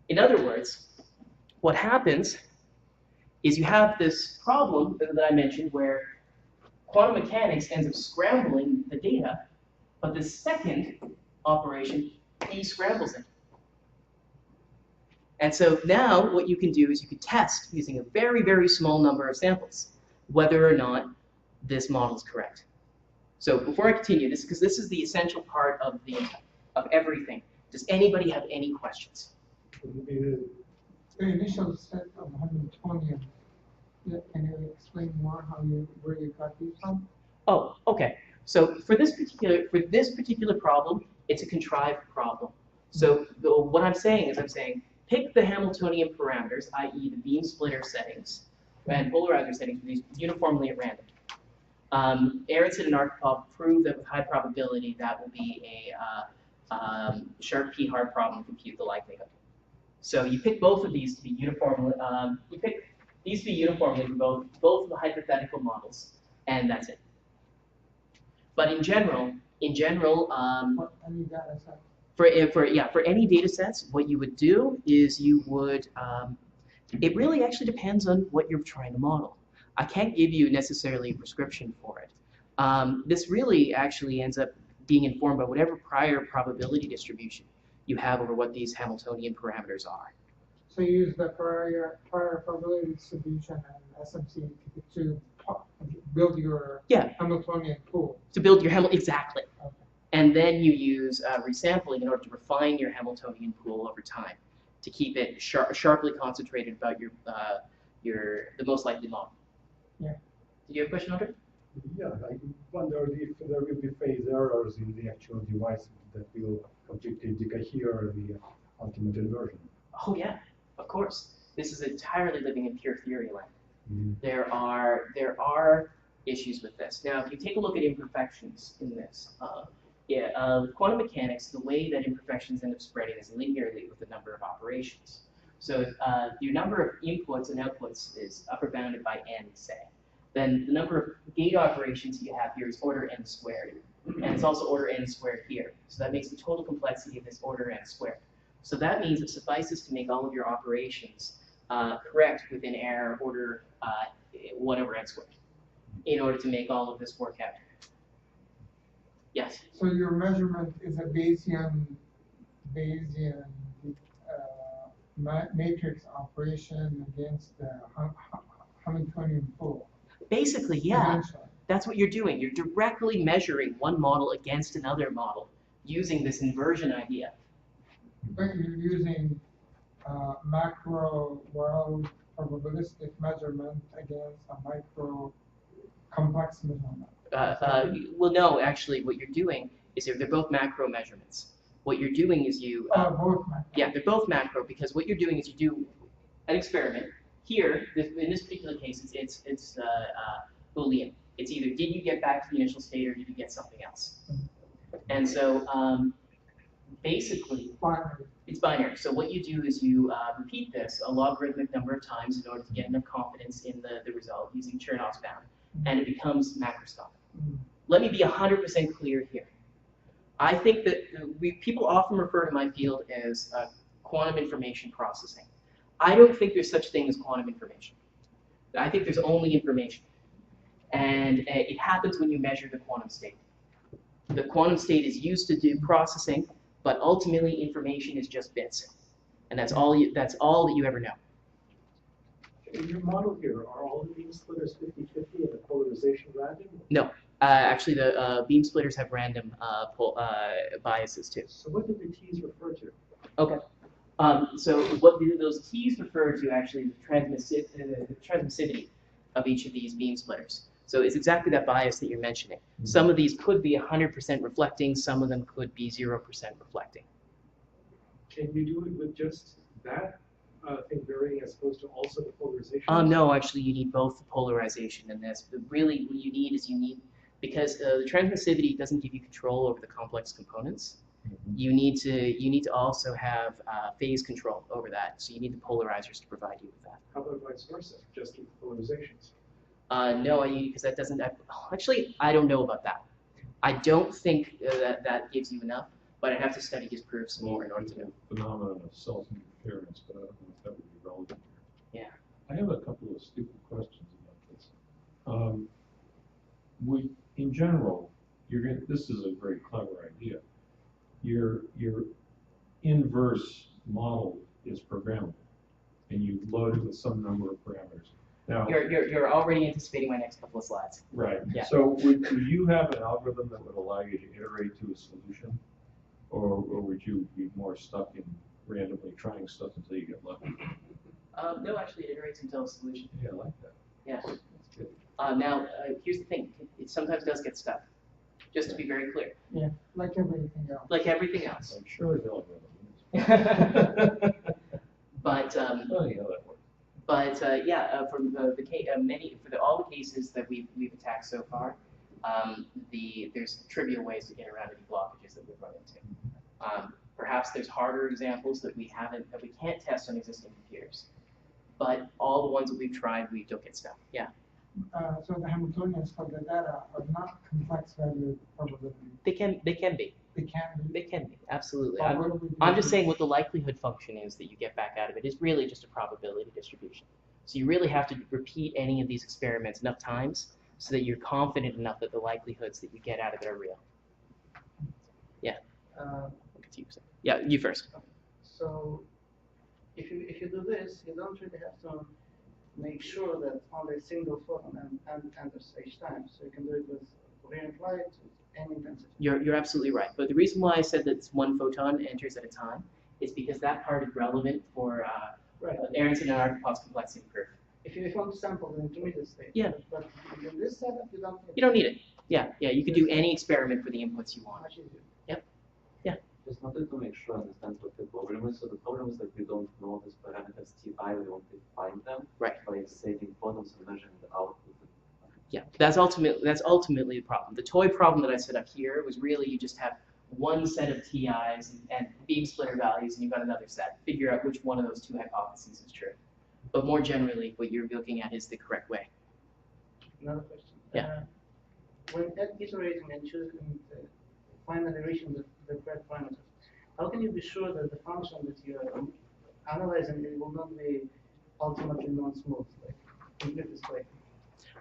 In other words, what happens is you have this problem that I mentioned where quantum mechanics ends up scrambling the data, but the second operation de-scrambles it. And so now what you can do is you can test using a very, very small number of samples whether or not this model is correct. So before I continue, because this is the essential part of everything. Does anybody have any questions? The initial set of Hamiltonian, can you explain more where you got these from? Oh, okay. So for this particular problem, it's a contrived problem. So what I'm saying is pick the Hamiltonian parameters, i.e. the beam splitter settings and polarizer settings for these uniformly at random. Aronson and Arkhipov proved that with high probability that will be a sharp p-hard problem to compute the likelihood. So you pick both of these to be uniformly. You pick these to be uniformly for both of the hypothetical models, and that's it. But in general, Any data set? For any data sets, what you would do is you would. It really actually depends on what you're trying to model. I can't give you necessarily a prescription for it. This really actually ends up being informed by whatever prior probability distribution you have over what these Hamiltonian parameters are. So you use the prior probability distribution and SMC to build your Hamiltonian pool. To build your exactly. Okay. And then you use resampling in order to refine your Hamiltonian pool over time to keep it sharply concentrated about the most likely model. Yeah. Did you have a question, Andre? Yeah, I wondered if there will be phase errors in the actual device that will completely decohere the ultimate inversion. Oh yeah, of course. This is entirely living in pure theory land. Mm-hmm. There are issues with this. Now, if you take a look at imperfections in this, quantum mechanics, the way that imperfections end up spreading is linearly with the number of operations. So your number of inputs and outputs is upper bounded by n, say. Then the number of gate operations you have here is order n squared. And it's also order n squared here. So that makes the total complexity of this order n squared. So that means it suffices to make all of your operations correct within error order 1 over n squared in order to make all of this work out. Yes? So your measurement is a Bayesian matrix operation against the Hamiltonian pool. Basically, yeah. Eventually. That's what you're doing. You're directly measuring one model against another model using this inversion idea. But you're using macro world probabilistic measurement against a micro complex measurement. Well, no, actually, what you're doing is they're both macro measurements. What you're doing is you... both macro. Yeah, they're both macro because what you're doing is you do an experiment. Here, in this particular case, it's Boolean. It's either did you get back to the initial state or did you get something else? And so basically, it's binary. So what you do is you repeat this a logarithmic number of times in order to get enough confidence in the result using Chernow's bound, and it becomes macroscopic. Let me be 100% clear here. I think that people often refer to my field as quantum information processing. I don't think there's such thing as quantum information. I think there's only information. And it happens when you measure the quantum state. The quantum state is used to do processing, but ultimately information is just bits. And that's all that you ever know. In your model here, are all the beam splitters 50-50 and the polarization random? No. Actually, the beam splitters have random biases too. So what do the T's refer to? Okay. So what do those T's refer to actually the transmissivity of each of these beam splitters. So it's exactly that bias that you're mentioning. Some of these could be 100% reflecting, some of them could be 0% reflecting. Can you do it with just that thing varying as opposed to also the polarization? No, actually you need both the polarization and this. But really what you need, because the transmissivity doesn't give you control over the complex components, you need to also have phase control over that. So you need the polarizers to provide you with that. How about vice versa? Just keep the polarizations. No, because that doesn't. Actually, I don't know about that. I don't think that gives you enough, but I have to study his proofs more in order to know. Phenomenon of self-interference, but I don't know if that would be relevant here. Yeah. I have a couple of stupid questions about this. In general, this is a very clever idea. Your inverse model is programmable, and you load it with some number of parameters. Now, you're already anticipating my next couple of slides. Right. Yeah. So would you have an algorithm that would allow you to iterate to a solution, or would you be more stuck in randomly trying stuff until you get lucky? No, actually, it iterates until a solution. Yeah, I like that. Yeah. That's good. Now, here's the thing. It sometimes does get stuck. Just to be very clear. Yeah, like everything else. Like everything else. I'm sure the algorithm is. But Funny how that works. But from all the cases that we've attacked so far, there's trivial ways to get around any blockages that we've run into. Perhaps there's harder examples that we can't test on existing computers, but all the ones that we've tried, we don't get stuck. Yeah. So the Hamiltonians for the data are not complex value probability. They can be. They can be. They can be, absolutely. But what do we do I'm with just saying what the likelihood function is that you get back out of it is really just a probability distribution. So you really have to repeat any of these experiments enough times so that you're confident enough that the likelihoods that you get out of it are real. Yeah. Yeah, you first. So if you do this, you don't really have to make sure that only a single photon enters each time. So you can do it with coherent light, with any intensity. You're absolutely right. But the reason why I said that it's one photon enters at a time is because that part is relevant for Aronson and Archimedes complexity proof. If you want to sample the intermediate state. Yeah. But in this setup, you don't need it. You don't need it. Yeah, you could do any experiment for the inputs you want. Much easier. Yep. Yeah. Just wanted to make sure I understand what the problem is. So the problem is that we don't know these parameters Ti, we want to find them by saving photons and measuring the output. Yeah, that's ultimately the problem. The toy problem that I set up here was really you just have one set of TIs and beam splitter values, and you've got another set. Figure out which one of those two hypotheses is true. But more generally, what you're looking at is the correct way. Another question. Yeah. When iterating and choosing finally reaching the correct parameters, how can you be sure that the function that you're analyzing will not be ultimately non-smooth, like completely spiky?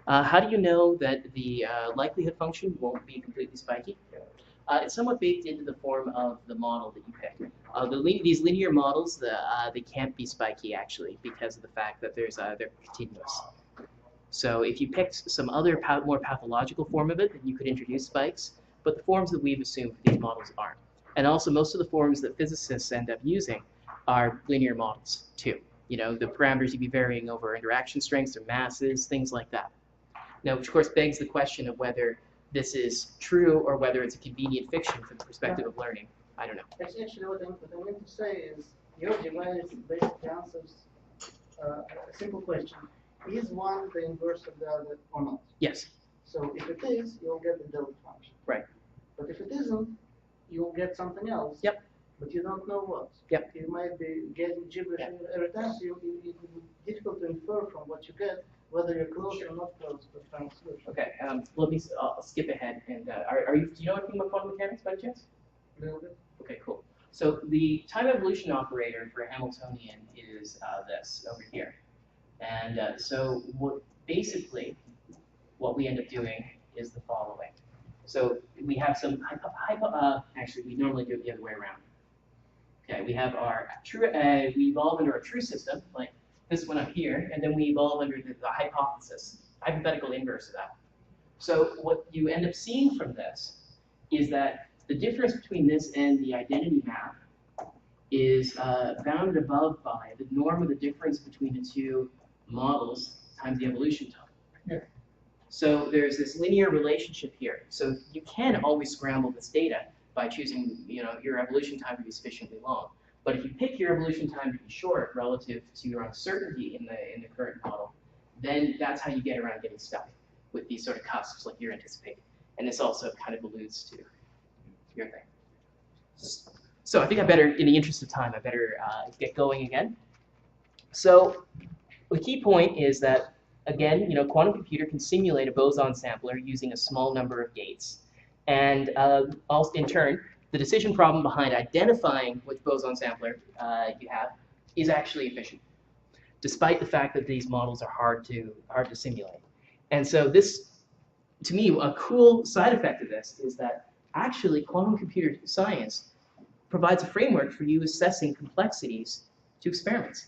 How do you know that the likelihood function won't be completely spiky? It's somewhat baked into the form of the model that you pick. These linear models, they can't be spiky actually because of the fact that they're continuous. So if you picked some other more pathological form of it, then you could introduce spikes, but the forms that we've assumed for these models aren't. And also most of the forms that physicists end up using are linear models too. You know, the parameters you'd be varying over interaction strengths or masses, things like that. Now, which of course begs the question of whether this is true or whether it's a convenient fiction from the perspective of learning. I don't know. Actually, what I meant to say is your device basically answers a simple question. Is one the inverse of the other or not? Yes. So if it is, you'll get the delta function. Right. But if it isn't, you'll get something else. Yep. But you don't know what. Yep. You might be getting gibberish every time, so it will be difficult to infer from what you get whether you're close or not close to the final solution. Okay. Let me. I'll skip ahead. And are you? Do you know anything about quantum mechanics by chance? A little bit. Okay. Cool. So the time evolution operator for Hamiltonian is this over here. And so basically, what we end up doing is the following. So we have some, actually we normally do it the other way around. Okay, we have our true, we evolve under a true system, like this one up here, and then we evolve under the hypothesis, hypothetical inverse of that. So what you end up seeing from this is that the difference between this and the identity map is bounded above by the norm of the difference between the two models times the evolution time. Yeah. So there's this linear relationship here. So you can always scramble this data by choosing, your evolution time to be sufficiently long. But if you pick your evolution time to be short relative to your uncertainty in the current model, then that's how you get around getting stuck with these sort of cusps like you're anticipating. And this also kind of alludes to your thing. So I think I better, in the interest of time, I better get going again. So the key point is that, again, quantum computer can simulate a Boson sampler using a small number of gates. And also, in turn, the decision problem behind identifying which Boson sampler you have is actually efficient, despite the fact that these models are hard to simulate. And so this, to me, a cool side effect of this is that actually quantum computer science provides a framework for you assessing complexities to experiments.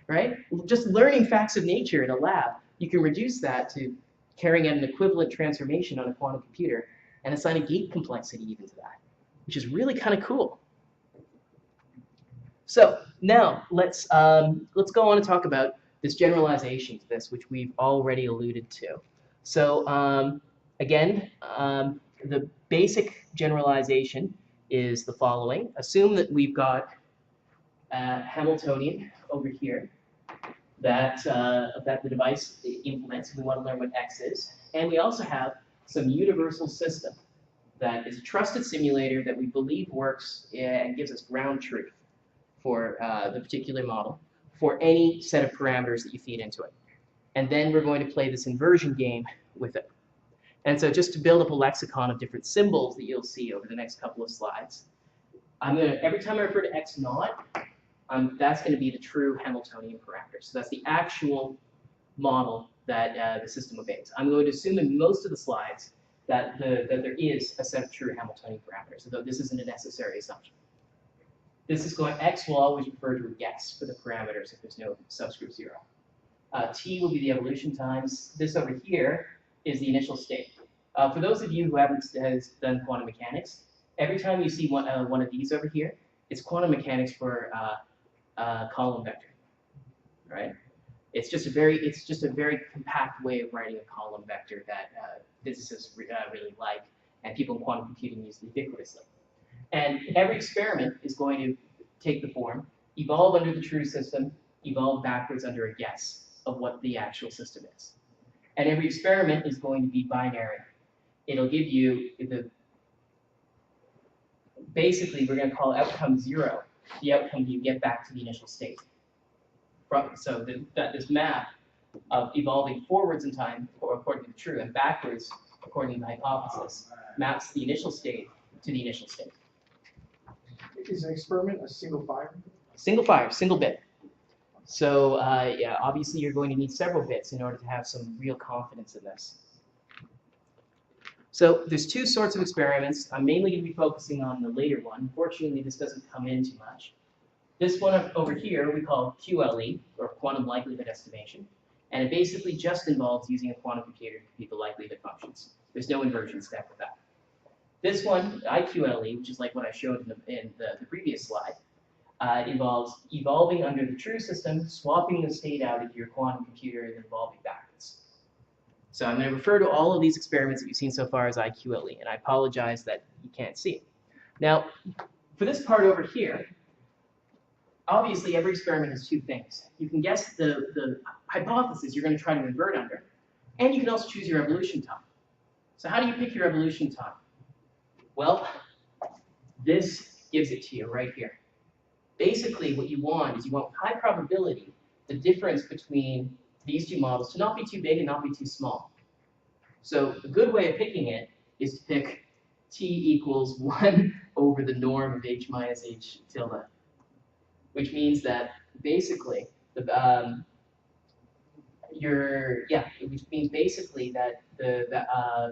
Right? Just learning facts of nature in a lab, you can reduce that to carrying out an equivalent transformation on a quantum computer and assign a gate complexity even to that, which is really kind of cool. So now let's go on and talk about this generalization to this, which we've already alluded to. So again, the basic generalization is the following. Assume that we've got Hamiltonian over here that the device implements. We want to learn what X is. And we also have some universal system that is a trusted simulator that we believe works and gives us ground truth for the particular model for any set of parameters that you feed into it. And then we're going to play this inversion game with it. And so just to build up a lexicon of different symbols that you'll see over the next couple of slides, every time I refer to X naught, that's going to be the true Hamiltonian parameter. So that's the actual model that the system obeys. I'm going to assume in most of the slides that there is a set of true Hamiltonian parameters, although this isn't a necessary assumption. This is going, X will always refer to a guess for the parameters if there's no subscript 0. T will be the evolution times. This over here is the initial state. For those of you who haven't done quantum mechanics, every time you see one of these over here, it's quantum mechanics for column vector, right? It's just a very compact way of writing a column vector that physicists really like, and people in quantum computing use ubiquitously. And every experiment is going to take the form, evolve under the true system, evolve backwards under a guess of what the actual system is. And every experiment is going to be binary. It'll give you basically, we're going to call outcome 0 the outcome you get back to the initial state. So this map of evolving forwards in time according to the true and backwards according to the hypothesis maps the initial state to the initial state. Is an experiment a single fire? Single fire, single bit. So yeah, obviously you're going to need several bits in order to have some real confidence in this. So there's two sorts of experiments. I'm mainly going to be focusing on the later one. Unfortunately, this doesn't come in too much. This one over here we call QLE, or quantum likelihood estimation. And it basically just involves using a quantum computer to compute the likelihood functions. There's no inversion step with that. This one, IQLE, which is like what I showed in the previous slide, involves evolving under the true system, swapping the state out into your quantum computer, and evolving backwards. So I'm going to refer to all of these experiments that you've seen so far as IQLE, and I apologize that you can't see it. Now, for this part over here, obviously every experiment has two things. You can guess the hypothesis you're going to try to invert under, and you can also choose your evolution time. So how do you pick your evolution time? Well, this gives it to you right here. Basically, what you want is you want high probability the difference between these two models to not be too big and not be too small. So a good way of picking it is to pick t equals 1 over the norm of h minus h tilde, which means that basically which means basically that the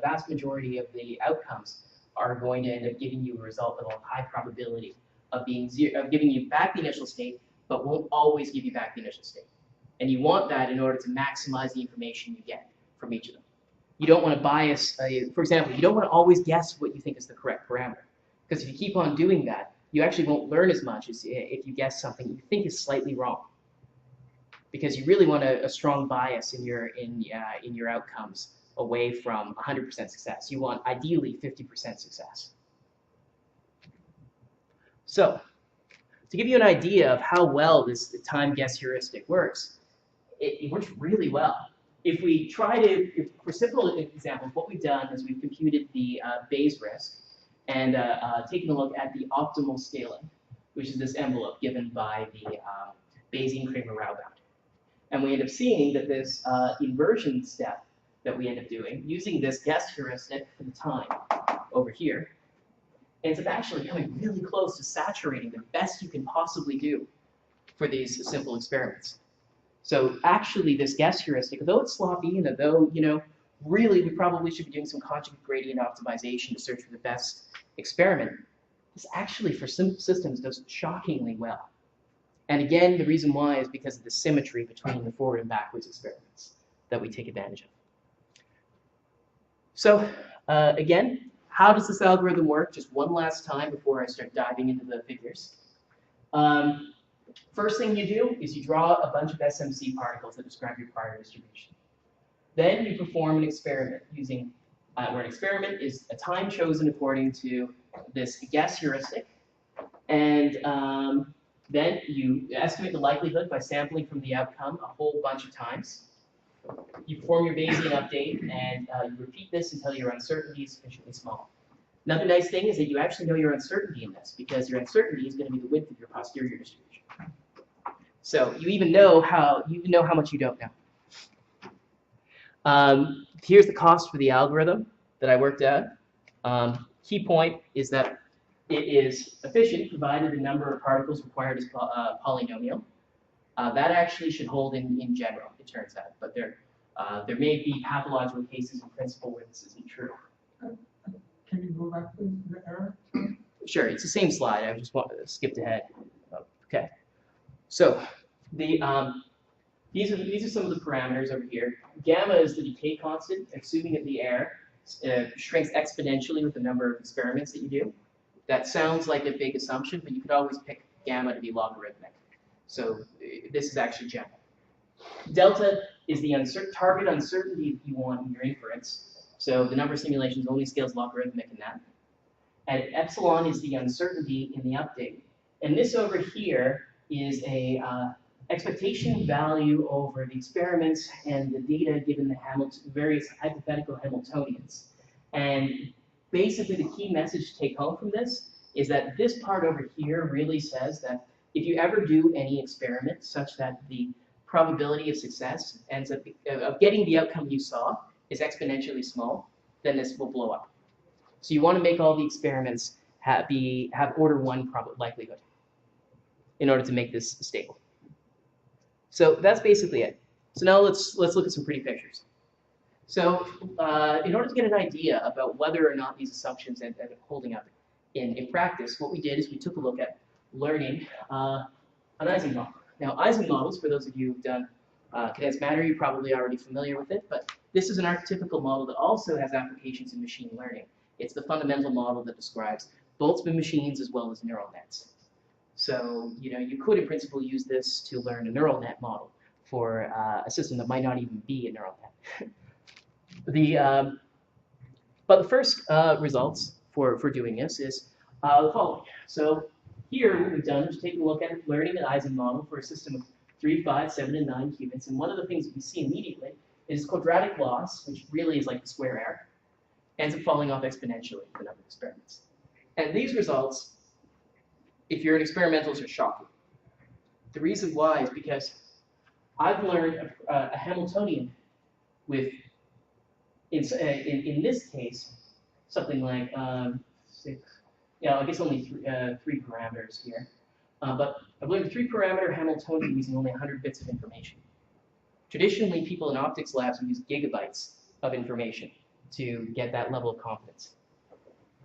vast majority of the outcomes are going to end up giving you a result of a high probability of giving you back the initial state, but won't always give you back the initial state. And you want that in order to maximize the information you get from each of them. You don't want to bias, for example, you don't want to always guess what you think is the correct parameter. Because if you keep on doing that, you actually won't learn as much as if you guess something you think is slightly wrong. Because you really want a strong bias in your outcomes away from 100% success. You want ideally 50% success. So, to give you an idea of how well this time guess heuristic works, it works really well. If we try to, for simple examples, what we've done is we've computed the Bayes risk and taken a look at the optimal scaling, which is this envelope given by the Bayesian-Kramer-Rao bound. And we end up seeing that this inversion step that we end up doing, using this guess heuristic for the time over here, ends up actually coming really close to saturating the best you can possibly do for these simple experiments. So actually this guess heuristic, though it's sloppy and though, really we probably should be doing some conjugate gradient optimization to search for the best experiment, this actually for simple systems does shockingly well. And again, the reason why is because of the symmetry between the forward and backwards experiments that we take advantage of. So again, how does this algorithm work? Just one last time before I start diving into the figures. First thing you do is you draw a bunch of SMC particles that describe your prior distribution. Then you perform an experiment using, where an experiment is a time chosen according to this guess heuristic. And then you estimate the likelihood by sampling from the outcome a whole bunch of times. You perform your Bayesian update, and you repeat this until your uncertainty is sufficiently small. Another nice thing is that you actually know your uncertainty in this, because your uncertainty is going to be the width of your posterior distribution. So you even know how much you don't know. Here's the cost for the algorithm that I worked out. Key point is that it is efficient provided the number of particles required is polynomial. That actually should hold in general, it turns out, but there may be pathological cases in principle where this isn't true. Can you go back to the error? Sure, it's the same slide. I just skipped ahead. Okay, so these are some of the parameters over here. Gamma is the decay constant, assuming that the error shrinks exponentially with the number of experiments that you do. That sounds like a big assumption, but you could always pick gamma to be logarithmic. So this is actually general. Delta is the target uncertainty that you want in your inference. So the number of simulations only scales logarithmic in that. And epsilon is the uncertainty in the update. And this over here is a expectation value over the experiments and the data given the various hypothetical Hamiltonians. And basically the key message to take home from this is that this part over here really says that if you ever do any experiment such that the probability of success ends up of getting the outcome you saw is exponentially small, then this will blow up. So you want to make all the experiments have order 1 likelihood in order to make this stable. So that's basically it. So now let's look at some pretty pictures. So in order to get an idea about whether or not these assumptions end up holding up in practice, what we did is we took a look at learning an Ising model. Now, Ising models, for those of you who've done condensed matter, you're probably already familiar with it, but this is an archetypical model that also has applications in machine learning. It's the fundamental model that describes Boltzmann machines as well as neural nets. So, you could in principle use this to learn a neural net model for a system that might not even be a neural net. But the first results for doing this is the following. So here what we've done is taken a look at learning an Ising model for a system of 3, 5, 7, and 9 qubits. And one of the things we see immediately is quadratic loss, which really is like the square error, ends up falling off exponentially with the number of experiments. And these results, if you're an experimentalist, are shocking. The reason why is because I've learned a Hamiltonian with, in this case, something like 6. I guess only 3 parameters here. But I've learned a 3-parameter Hamiltonian using only 100 bits of information. Traditionally, people in optics labs would use gigabytes of information to get that level of confidence.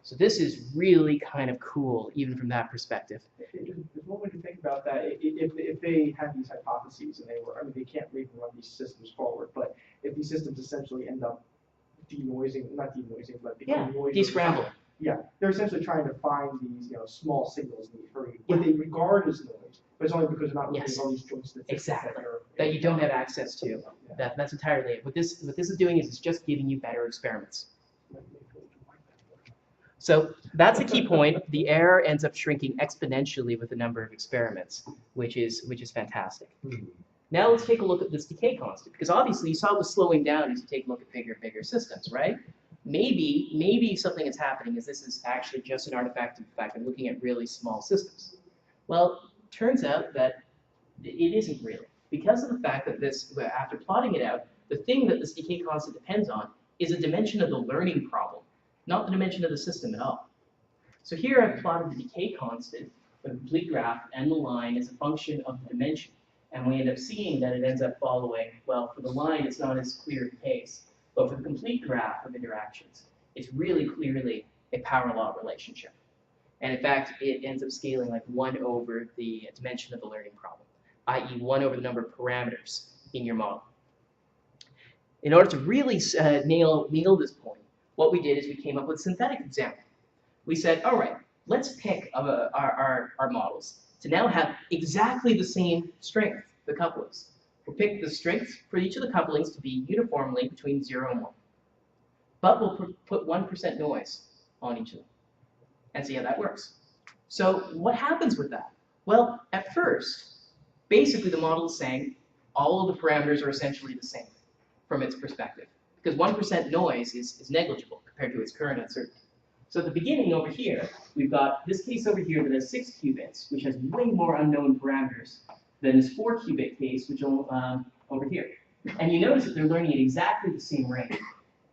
So this is really kind of cool, even from that perspective. There's one way to think about that. If they had these hypotheses and they were, I mean, they can't really run these systems forward, but if these systems essentially end up denoising, not denoising, but becoming noisy. Descramble. Yeah, they're essentially trying to find these, small signals in the hurry, what they regard as noise, but it's only because they're not looking at all these joint statistics that you don't have access to. Yeah. That's entirely it. What this is doing is it's just giving you better experiments. So that's a key point. The error ends up shrinking exponentially with the number of experiments, which is fantastic. Now let's take a look at this decay constant, because obviously you saw it was slowing down as you take a look at bigger and bigger systems, right? Maybe something that's happening is this is actually just an artifact of the fact of looking at really small systems. Well, turns out that it isn't really, because of the fact that this, after plotting it out, the thing that this decay constant depends on is a dimension of the learning problem, not the dimension of the system at all. So here I've plotted the decay constant, the complete graph, and the line as a function of the dimension. And we end up seeing that it ends up following, well, for the line, it's not as clear the case. But for the complete graph of interactions, it's really clearly a power law relationship. And in fact, it ends up scaling like 1 over the dimension of the learning problem, i.e. 1 over the number of parameters in your model. In order to really nail this point, what we did is we came up with a synthetic example. We said, all right, let's pick our models to now have exactly the same strength, the couplings. We'll pick the strength for each of the couplings to be uniformly between 0 and 1. But we'll put 1% noise on each of them and see how that works. So what happens with that? Well, at first, basically the model is saying all of the parameters are essentially the same from its perspective, because 1% noise is negligible compared to its current uncertainty. So at the beginning over here, we've got this case over here that has 6 qubits, which has way more unknown parameters than this 4-qubit case, which over here. And you notice that they're learning at exactly the same rate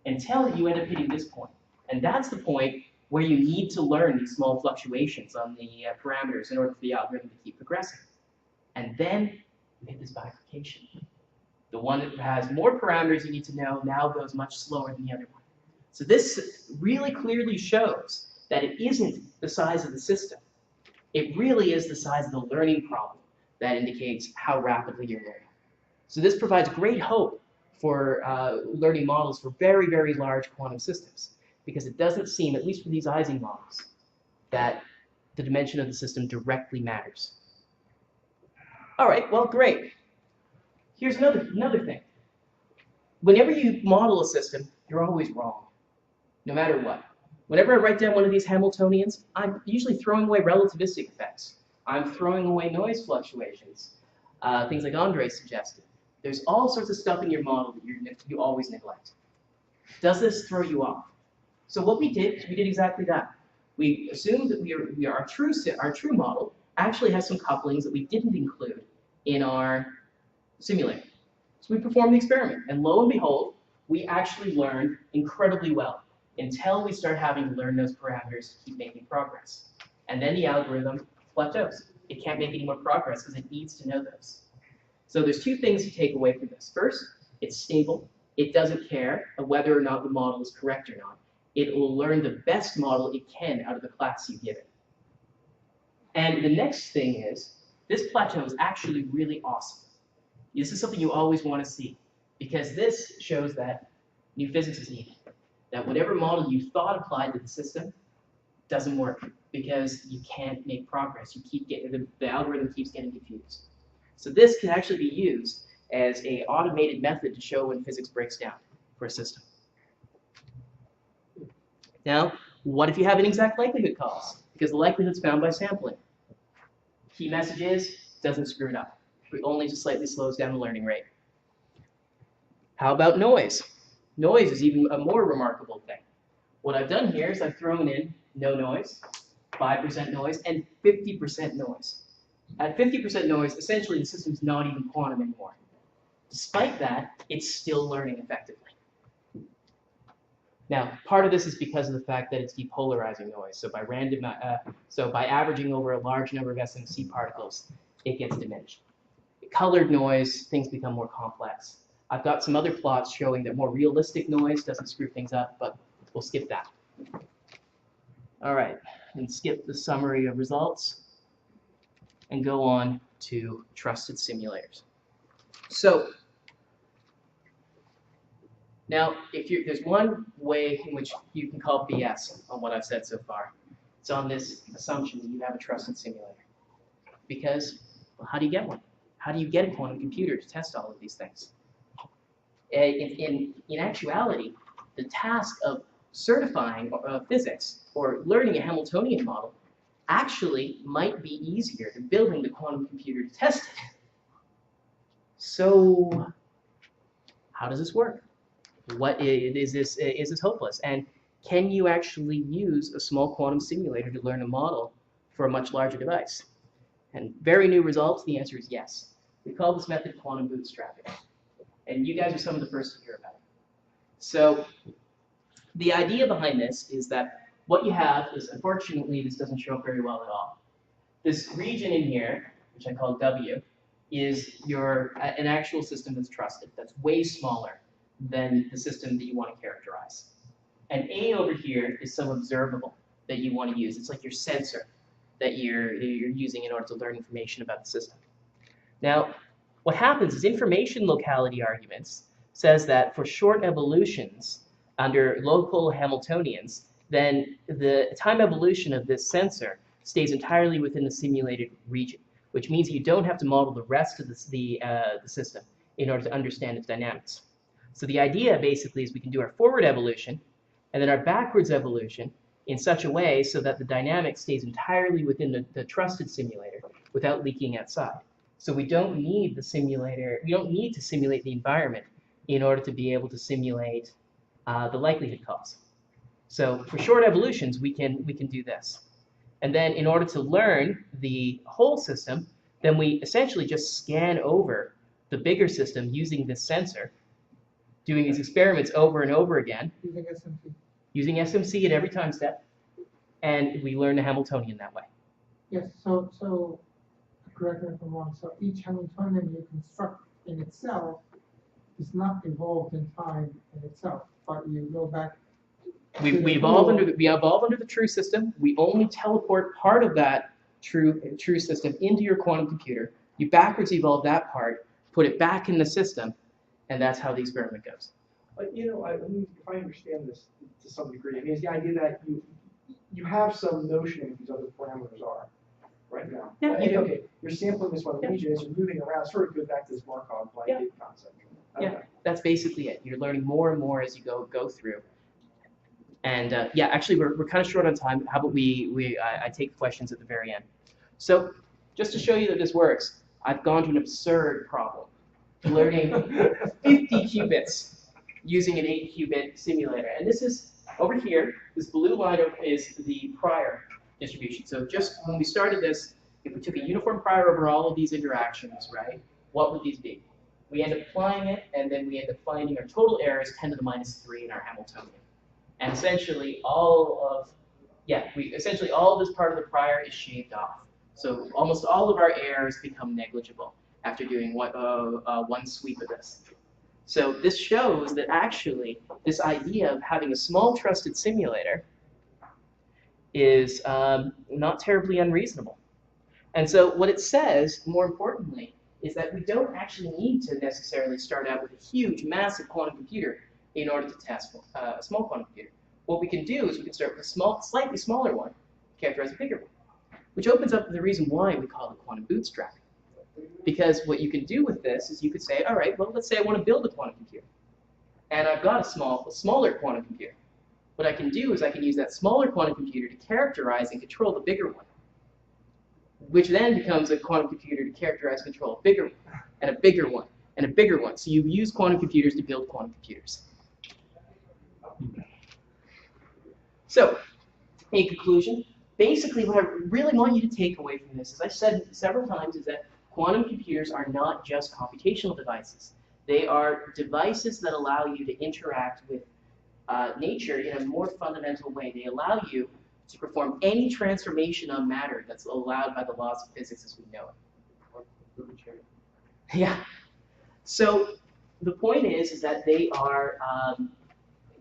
until you end up hitting this point. And that's the point where you need to learn these small fluctuations on the parameters in order for the algorithm to keep progressing. And then you hit this bifurcation. The one that has more parameters you need to know now goes much slower than the other one. So this really clearly shows that it isn't the size of the system. It really is the size of the learning problem that indicates how rapidly you're learning. So this provides great hope for learning models for very, very large quantum systems, because it doesn't seem, at least for these Ising models, that the dimension of the system directly matters. All right, well, great. Here's another thing. Whenever you model a system, you're always wrong, no matter what. Whenever I write down one of these Hamiltonians, I'm usually throwing away relativistic effects. I'm throwing away noise fluctuations, things like Andre suggested. There's all sorts of stuff in your model that you always neglect. Does this throw you off? So what we did exactly that. We assumed that our true model actually has some couplings that we didn't include in our simulator. So we performed the experiment, and lo and behold, we actually learned incredibly well until we start having to learn those parameters to keep making progress. And then the algorithm plateaus. It can't make any more progress because it needs to know those. So there's 2 things to take away from this. First, it's stable. It doesn't care whether or not the model is correct or not. It will learn the best model it can out of the class you give it. And the next thing is, this plateau is actually really awesome. This is something you always want to see, because this shows that new physics is needed. That whatever model you thought applied to the system doesn't work, because you can't make progress. You keep getting, the algorithm keeps getting confused. So this can actually be used as an automated method to show when physics breaks down for a system. Now, what if you have inexact likelihood calls? Because the likelihood's found by sampling. Key message is, doesn't screw it up. It only just slightly slows down the learning rate. How about noise? Noise is even a more remarkable thing. What I've done here is I've thrown in no noise, 5% noise, and 50% noise. At 50% noise, essentially the system's not even quantum anymore. Despite that, it's still learning effectively. Now, part of this is because of the fact that it's depolarizing noise. So by averaging over a large number of SMC particles, it gets diminished. Colored noise, things become more complex. I've got some other plots showing that more realistic noise doesn't screw things up, but we'll skip that. All right, and skip the summary of results and go on to trusted simulators. So now, there's one way in which you can call BS on what I've said so far. It's on this assumption that you have a trusted simulator. Because, well, how do you get one? How do you get a quantum computer to test all of these things? In actuality, the task of certifying physics or learning a Hamiltonian model actually might be easier than building the quantum computer to test it. So, how does this work? Is this hopeless? And can you actually use a small quantum simulator to learn a model for a much larger device? And very new results, the answer is yes. We call this method quantum bootstrapping. And you guys are some of the first to hear about it. So the idea behind this is that what you have is, unfortunately, this doesn't show up very well at all. This region in here, which I call W, is an actual system that's trusted, that's way smaller than the system that you want to characterize. And A over here is some observable that you want to use. It's like your sensor that you're using in order to learn information about the system. Now, what happens is information locality arguments says that for short evolutions under local Hamiltonians, then the time evolution of this sensor stays entirely within the simulated region, which means you don't have to model the rest of the system in order to understand its dynamics. So the idea basically is we can do our forward evolution and then our backwards evolution in such a way so that the dynamic stays entirely within the trusted simulator without leaking outside. So we don't need the simulator, we don't need to simulate the environment in order to be able to simulate the likelihood calls. So for short evolutions, we can do this. And then in order to learn the whole system, then we essentially just scan over the bigger system using this sensor, doing these experiments over and over again. Using SMC. Using SMC at every time step, and we learn the Hamiltonian that way. Yes, so correct me if I'm wrong, so each Hamiltonian you construct in itself is not evolved in time in itself, but you go back. We evolve under the true system. We only teleport part of that true system into your quantum computer. You backwards evolve that part, put it back in the system, and that's how the experiment goes. But if I understand this to some degree, I mean, it's the idea that you have some notion of what these other parameters are right now. Yeah, you do. Okay, you're sampling this one region as you're moving around, sort of goes back to this Markov blanket concept. Okay. Yeah, that's basically it. You're learning more and more as you go through. And yeah, actually, we're kind of short on time. How about I take questions at the very end. So just to show you that this works, I've gone to an absurd problem, learning 50 qubits using an 8-qubit simulator. And this is, over here, this blue line is the prior distribution. So just when we started this, if we took a uniform prior over all of these interactions, right, what would these be? We end up applying it, and then we end up finding our total error is 10 to the minus 3 in our Hamiltonian. And essentially all of this part of the prior is shaved off. So almost all of our errors become negligible after doing one sweep of this. So this shows that actually this idea of having a small trusted simulator is not terribly unreasonable. And so what it says, more importantly, is that we don't actually need to necessarily start out with a huge, massive quantum computer in order to test a small quantum computer. What we can do is we can start with a slightly smaller one, characterize a bigger one, which opens up the reason why we call it quantum bootstrapping. Because what you can do with this is you could say, all right, well, let's say I want to build a quantum computer, and I've got a smaller quantum computer. What I can do is I can use that smaller quantum computer to characterize and control the bigger one, which then becomes a quantum computer to characterize and control a bigger one, and a bigger one, and a bigger one. So you use quantum computers to build quantum computers. So, in conclusion, basically what I really want you to take away from this, as I've said several times, is that quantum computers are not just computational devices. They are devices that allow you to interact with nature in a more fundamental way. They allow you to perform any transformation on matter that's allowed by the laws of physics as we know it. Yeah. So the point is that they are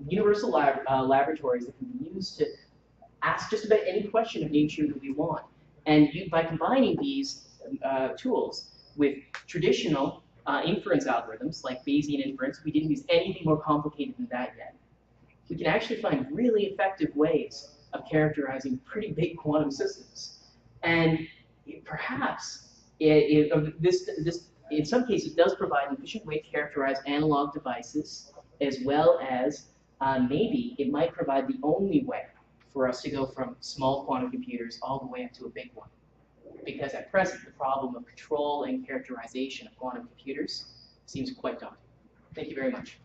universal laboratories that can be used to ask just about any question of nature that we want. And by combining these tools with traditional inference algorithms like Bayesian inference, we didn't use anything more complicated than that yet. We can actually find really effective ways of characterizing pretty big quantum systems. And perhaps this in some cases does provide an efficient way to characterize analog devices, as well as maybe it might provide the only way for us to go from small quantum computers all the way up to a big one. Because at present, the problem of control and characterization of quantum computers seems quite daunting. Thank you very much.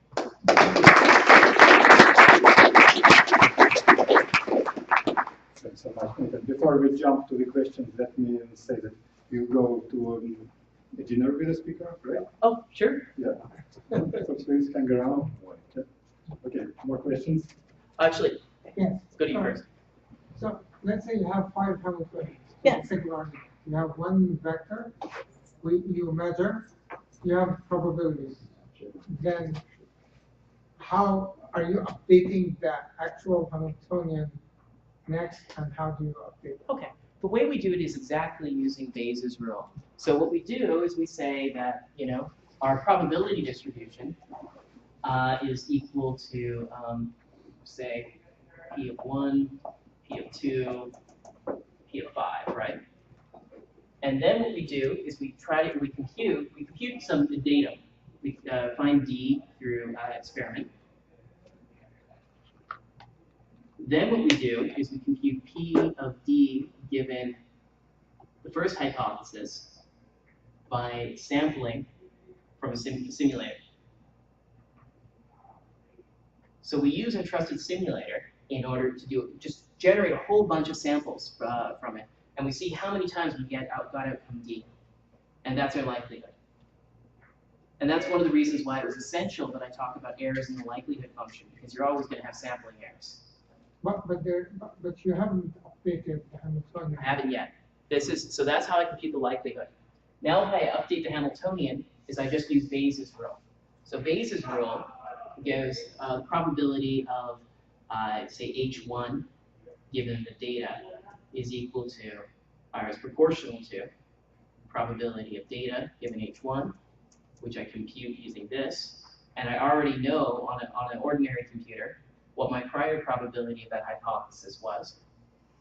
Thanks so much. Before we jump to the questions, let me say that you go to a dinner with a speaker, right? Oh, sure. Yeah. So please hang around. Okay, more questions? Actually, Yes. let's go to you first. So let's say you have 5 Hamiltonians. Yeah. Singularity. You have one vector, you measure, you have probabilities. Then how are you updating the actual Hamiltonian next, and how do you update it? Okay. The way we do it is exactly using Bayes' rule. So what we do is we say that, our probability distribution is equal to, say, P of 1, P of 2, P of 5, right? And then what we do is we compute some data. We find D through experiment. Then what we do is we compute P of D given the first hypothesis by sampling from a simulator. So we use a trusted simulator in order to just generate a whole bunch of samples from it, and we see how many times we got outcome D, and that's our likelihood. And that's one of the reasons why it was essential that I talk about errors in the likelihood function, because you're always going to have sampling errors. But you haven't updated the Hamiltonian. I haven't yet. So that's how I compute the likelihood. Now if I update the Hamiltonian, is I just use Bayes' rule. So Bayes' rule gives the probability of, say, H1 given the data is equal to, or is proportional to, probability of data given H1, which I compute using this. And I already know on an ordinary computer what my prior probability of that hypothesis was.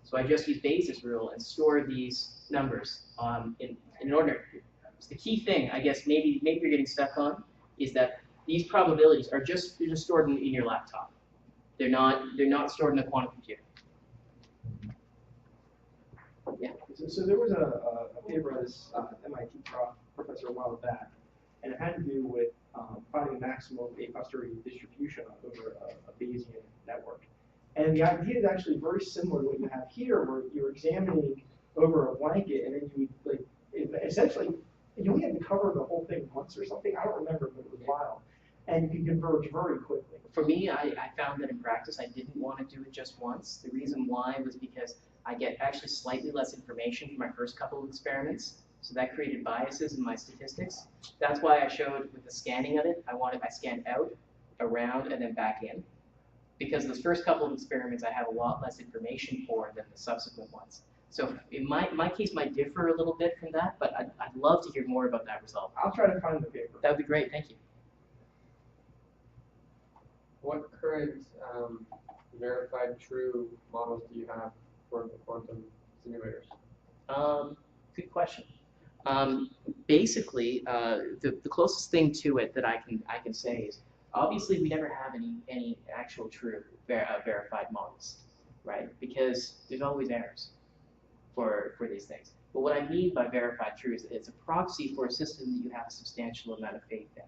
So I just use Bayes' rule and store these numbers in an ordinary computer. So the key thing, I guess, maybe you're getting stuck on, is that these probabilities are just stored in your laptop. They're not stored in a quantum computer. Yeah. So there was a paper by this MIT professor a while back, and it had to do with finding a maximum a posteriori distribution over a Bayesian network. And the idea is actually very similar to what you have here, where you're examining over a blanket, and then you would, essentially, you only had to cover the whole thing once or something. I don't remember, but it was wild. And you can converge very quickly. For me, I found that in practice, I didn't want to do it just once. The reason why was because I get actually slightly less information from my first couple of experiments. So that created biases in my statistics. That's why I showed with the scanning of it, I scanned out, around, and then back in. Because those first couple of experiments, I have a lot less information for than the subsequent ones. So in my case might differ a little bit from that, but I'd love to hear more about that result. I'll try to find the paper. That would be great, thank you. What current verified true models do you have for the quantum simulators? Good question. Basically, the closest thing to it that I can say is, obviously we never have any actual true verified models, right? Because there's always errors for these things. But what I mean by verified true is that it's a proxy for a system that you have a substantial amount of faith in.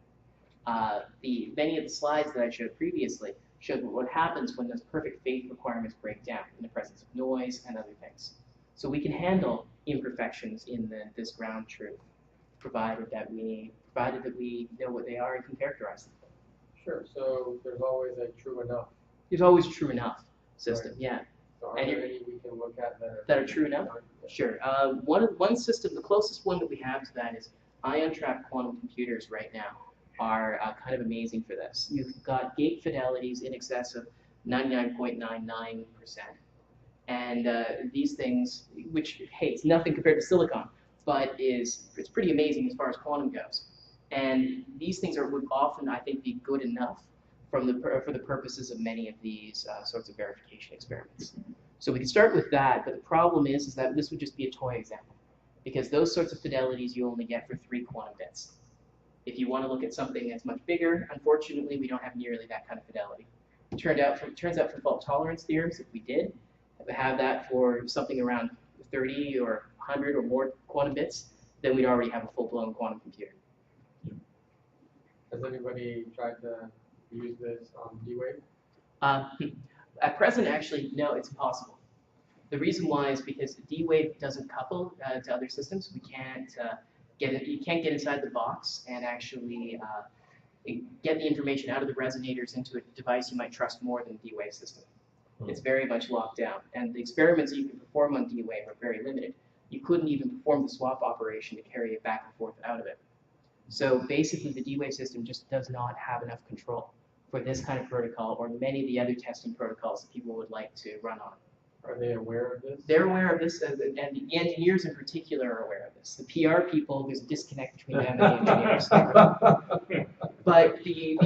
Many of the slides that I showed previously showed what happens when those perfect faith requirements break down in the presence of noise and other things. So we can handle imperfections in this ground truth, provided that we know what they are and can characterize them. Sure. So there's always a true enough. There's always true enough system, Right. yeah. So are And there any we can look at that are true enough? Sure. One system, the closest one that we have to that is ion-trapped quantum computers right now are kind of amazing for this. You've got gate fidelities in excess of 99.99%. And these things, which, hey, it's nothing compared to silicon, but it's pretty amazing as far as quantum goes. And these things would often, I think, be good enough for the purposes of many of these sorts of verification experiments. So we can start with that, but the problem is that this would just be a toy example, because those sorts of fidelities you only get for 3 quantum bits. If you want to look at something that's much bigger, unfortunately, we don't have nearly that kind of fidelity. It turns out for fault tolerance theorems, if we did have that for something around 30 or 100 or more quantum bits, then we'd already have a full-blown quantum computer. Has anybody tried to use this on D-Wave? At present, actually, no, it's impossible. The reason why is because D-Wave doesn't couple to other systems. We can't you can't get inside the box and actually get the information out of the resonators into a device you might trust more than the D-Wave system. It's very much locked down, and the experiments you can perform on D-Wave are very limited. You couldn't even perform the swap operation to carry it back and forth out of it. So basically, the D-Wave system just does not have enough control for this kind of protocol or many of the other testing protocols that people would like to run on. Are they aware of this? They're aware of this, and the engineers in particular are aware of this. The PR people, there's a disconnect between them and the engineers. But the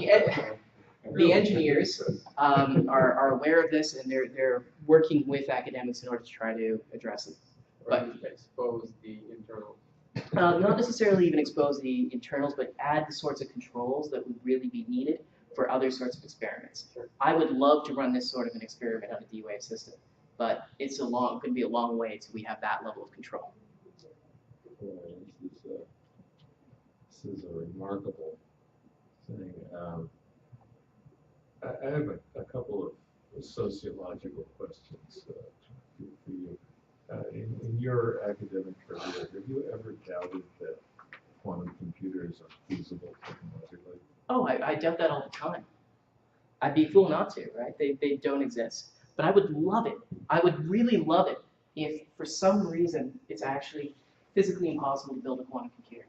engineers are aware of this, and they're working with academics in order to try to address it. But expose the internals. Not necessarily even expose the internals, but add the sorts of controls that would really be needed for other sorts of experiments. Sure. I would love to run this sort of an experiment on a D-Wave system, but it's going to be a long way till we have that level of control. This is a remarkable thing. I have a couple of sociological questions for you. In your academic career, have you ever doubted that quantum computers are feasible technologically? Oh, I doubt that all the time. I'd be a fool not to, right? They don't exist. But I would love it. I would really love it if, for some reason, it's actually physically impossible to build a quantum computer.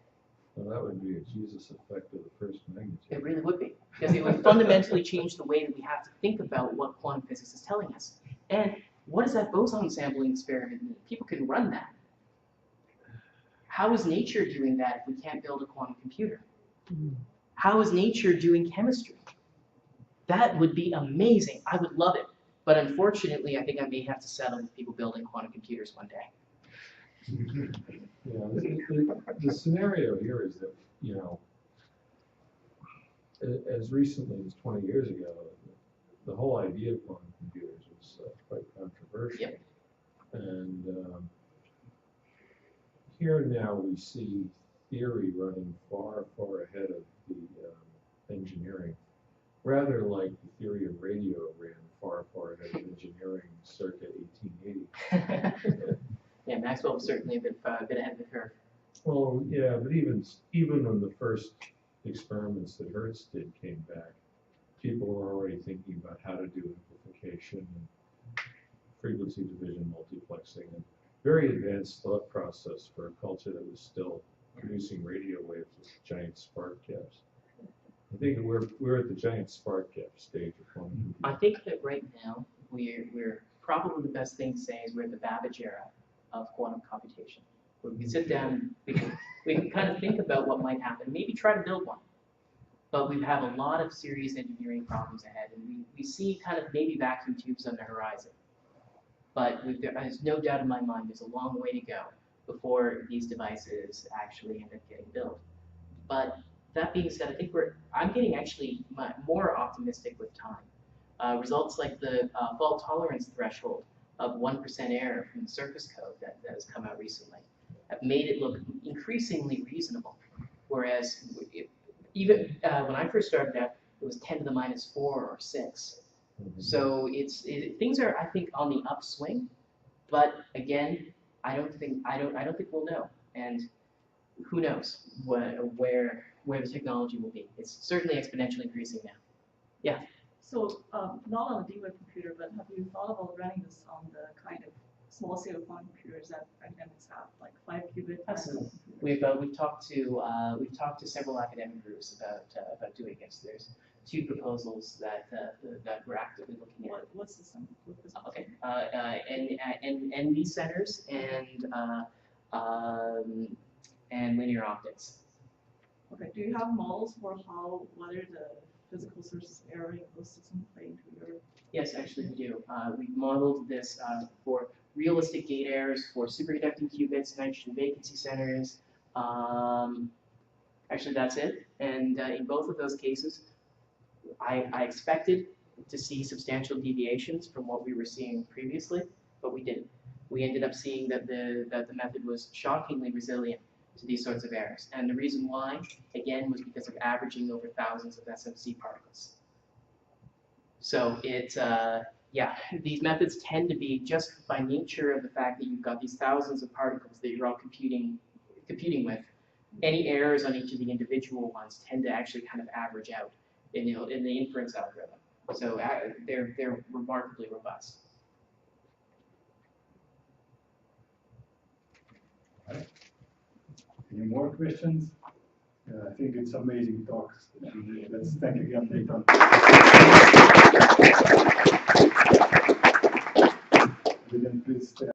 Well, that would be a Jesus effect of the first magnitude. It really would be, because it would fundamentally change the way that we have to think about what quantum physics is telling us. And what does that boson sampling experiment mean? People can run that. How is nature doing that if we can't build a quantum computer? How is nature doing chemistry? That would be amazing. I would love it. But unfortunately, I think I may have to settle with people building quantum computers one day. Yeah, the scenario here is that, you know, as recently as 20 years ago, the whole idea of quantum computers was quite controversial. Yep. And here now we see theory running far, far ahead of the engineering, rather like the theory of radio ran far, far ahead of engineering circa 1880. Yeah, Maxwell was certainly a bit ahead of the curve. Well, yeah, but even when the first experiments that Hertz did came back, people were already thinking about how to do amplification and frequency division multiplexing, and very advanced thought process for a culture that was still producing radio waves with giant spark gaps. I think we're at the giant spark gap stage of quantum computing. I think that right now we're probably the best thing to say is we're at the Babbage era of quantum computation. Where we can sit down, we can kind of think about what might happen, maybe try to build one. But we have a lot of serious engineering problems ahead, and we see kind of maybe vacuum tubes on the horizon. But there's no doubt in my mind there's a long way to go before these devices actually end up getting built. But that being said, I think I'm getting actually more optimistic with time. Results like the fault tolerance threshold of 1% error from the surface code that has come out recently have made it look increasingly reasonable. Whereas even when I first started out, it was 10 to the minus 4 or 6. So things are, I think, on the upswing. But again, I don't think we'll know. And who knows where the technology will be. It's certainly exponentially increasing now. Yeah. So not on a D-Wave computer, but have you thought about running this on the kind of small scale quantum computers that academics have, like 5-qubit. Absolutely. We've talked to several academic groups about doing this. There's 2 proposals that we're actively looking at. What's the sum? Okay. NV centers and linear optics. Okay. Do you have models for whether the physical sources of error in those systems play into your? Yes, actually we do. We've modeled this for realistic gate errors for superconducting qubits, nitrogen vacancy centers. Actually, that's it. And in both of those cases, I expected to see substantial deviations from what we were seeing previously, but we didn't. We ended up seeing that the method was shockingly resilient to these sorts of errors. And the reason why, again, was because of averaging over thousands of SMC particles. So yeah, these methods tend to be, just by nature of the fact that you've got these thousands of particles that you're all computing with, any errors on each of the individual ones tend to actually kind of average out in the inference algorithm. So they're remarkably robust. Right. Any more questions? I think it's amazing talks. And let's thank again later. Please stay.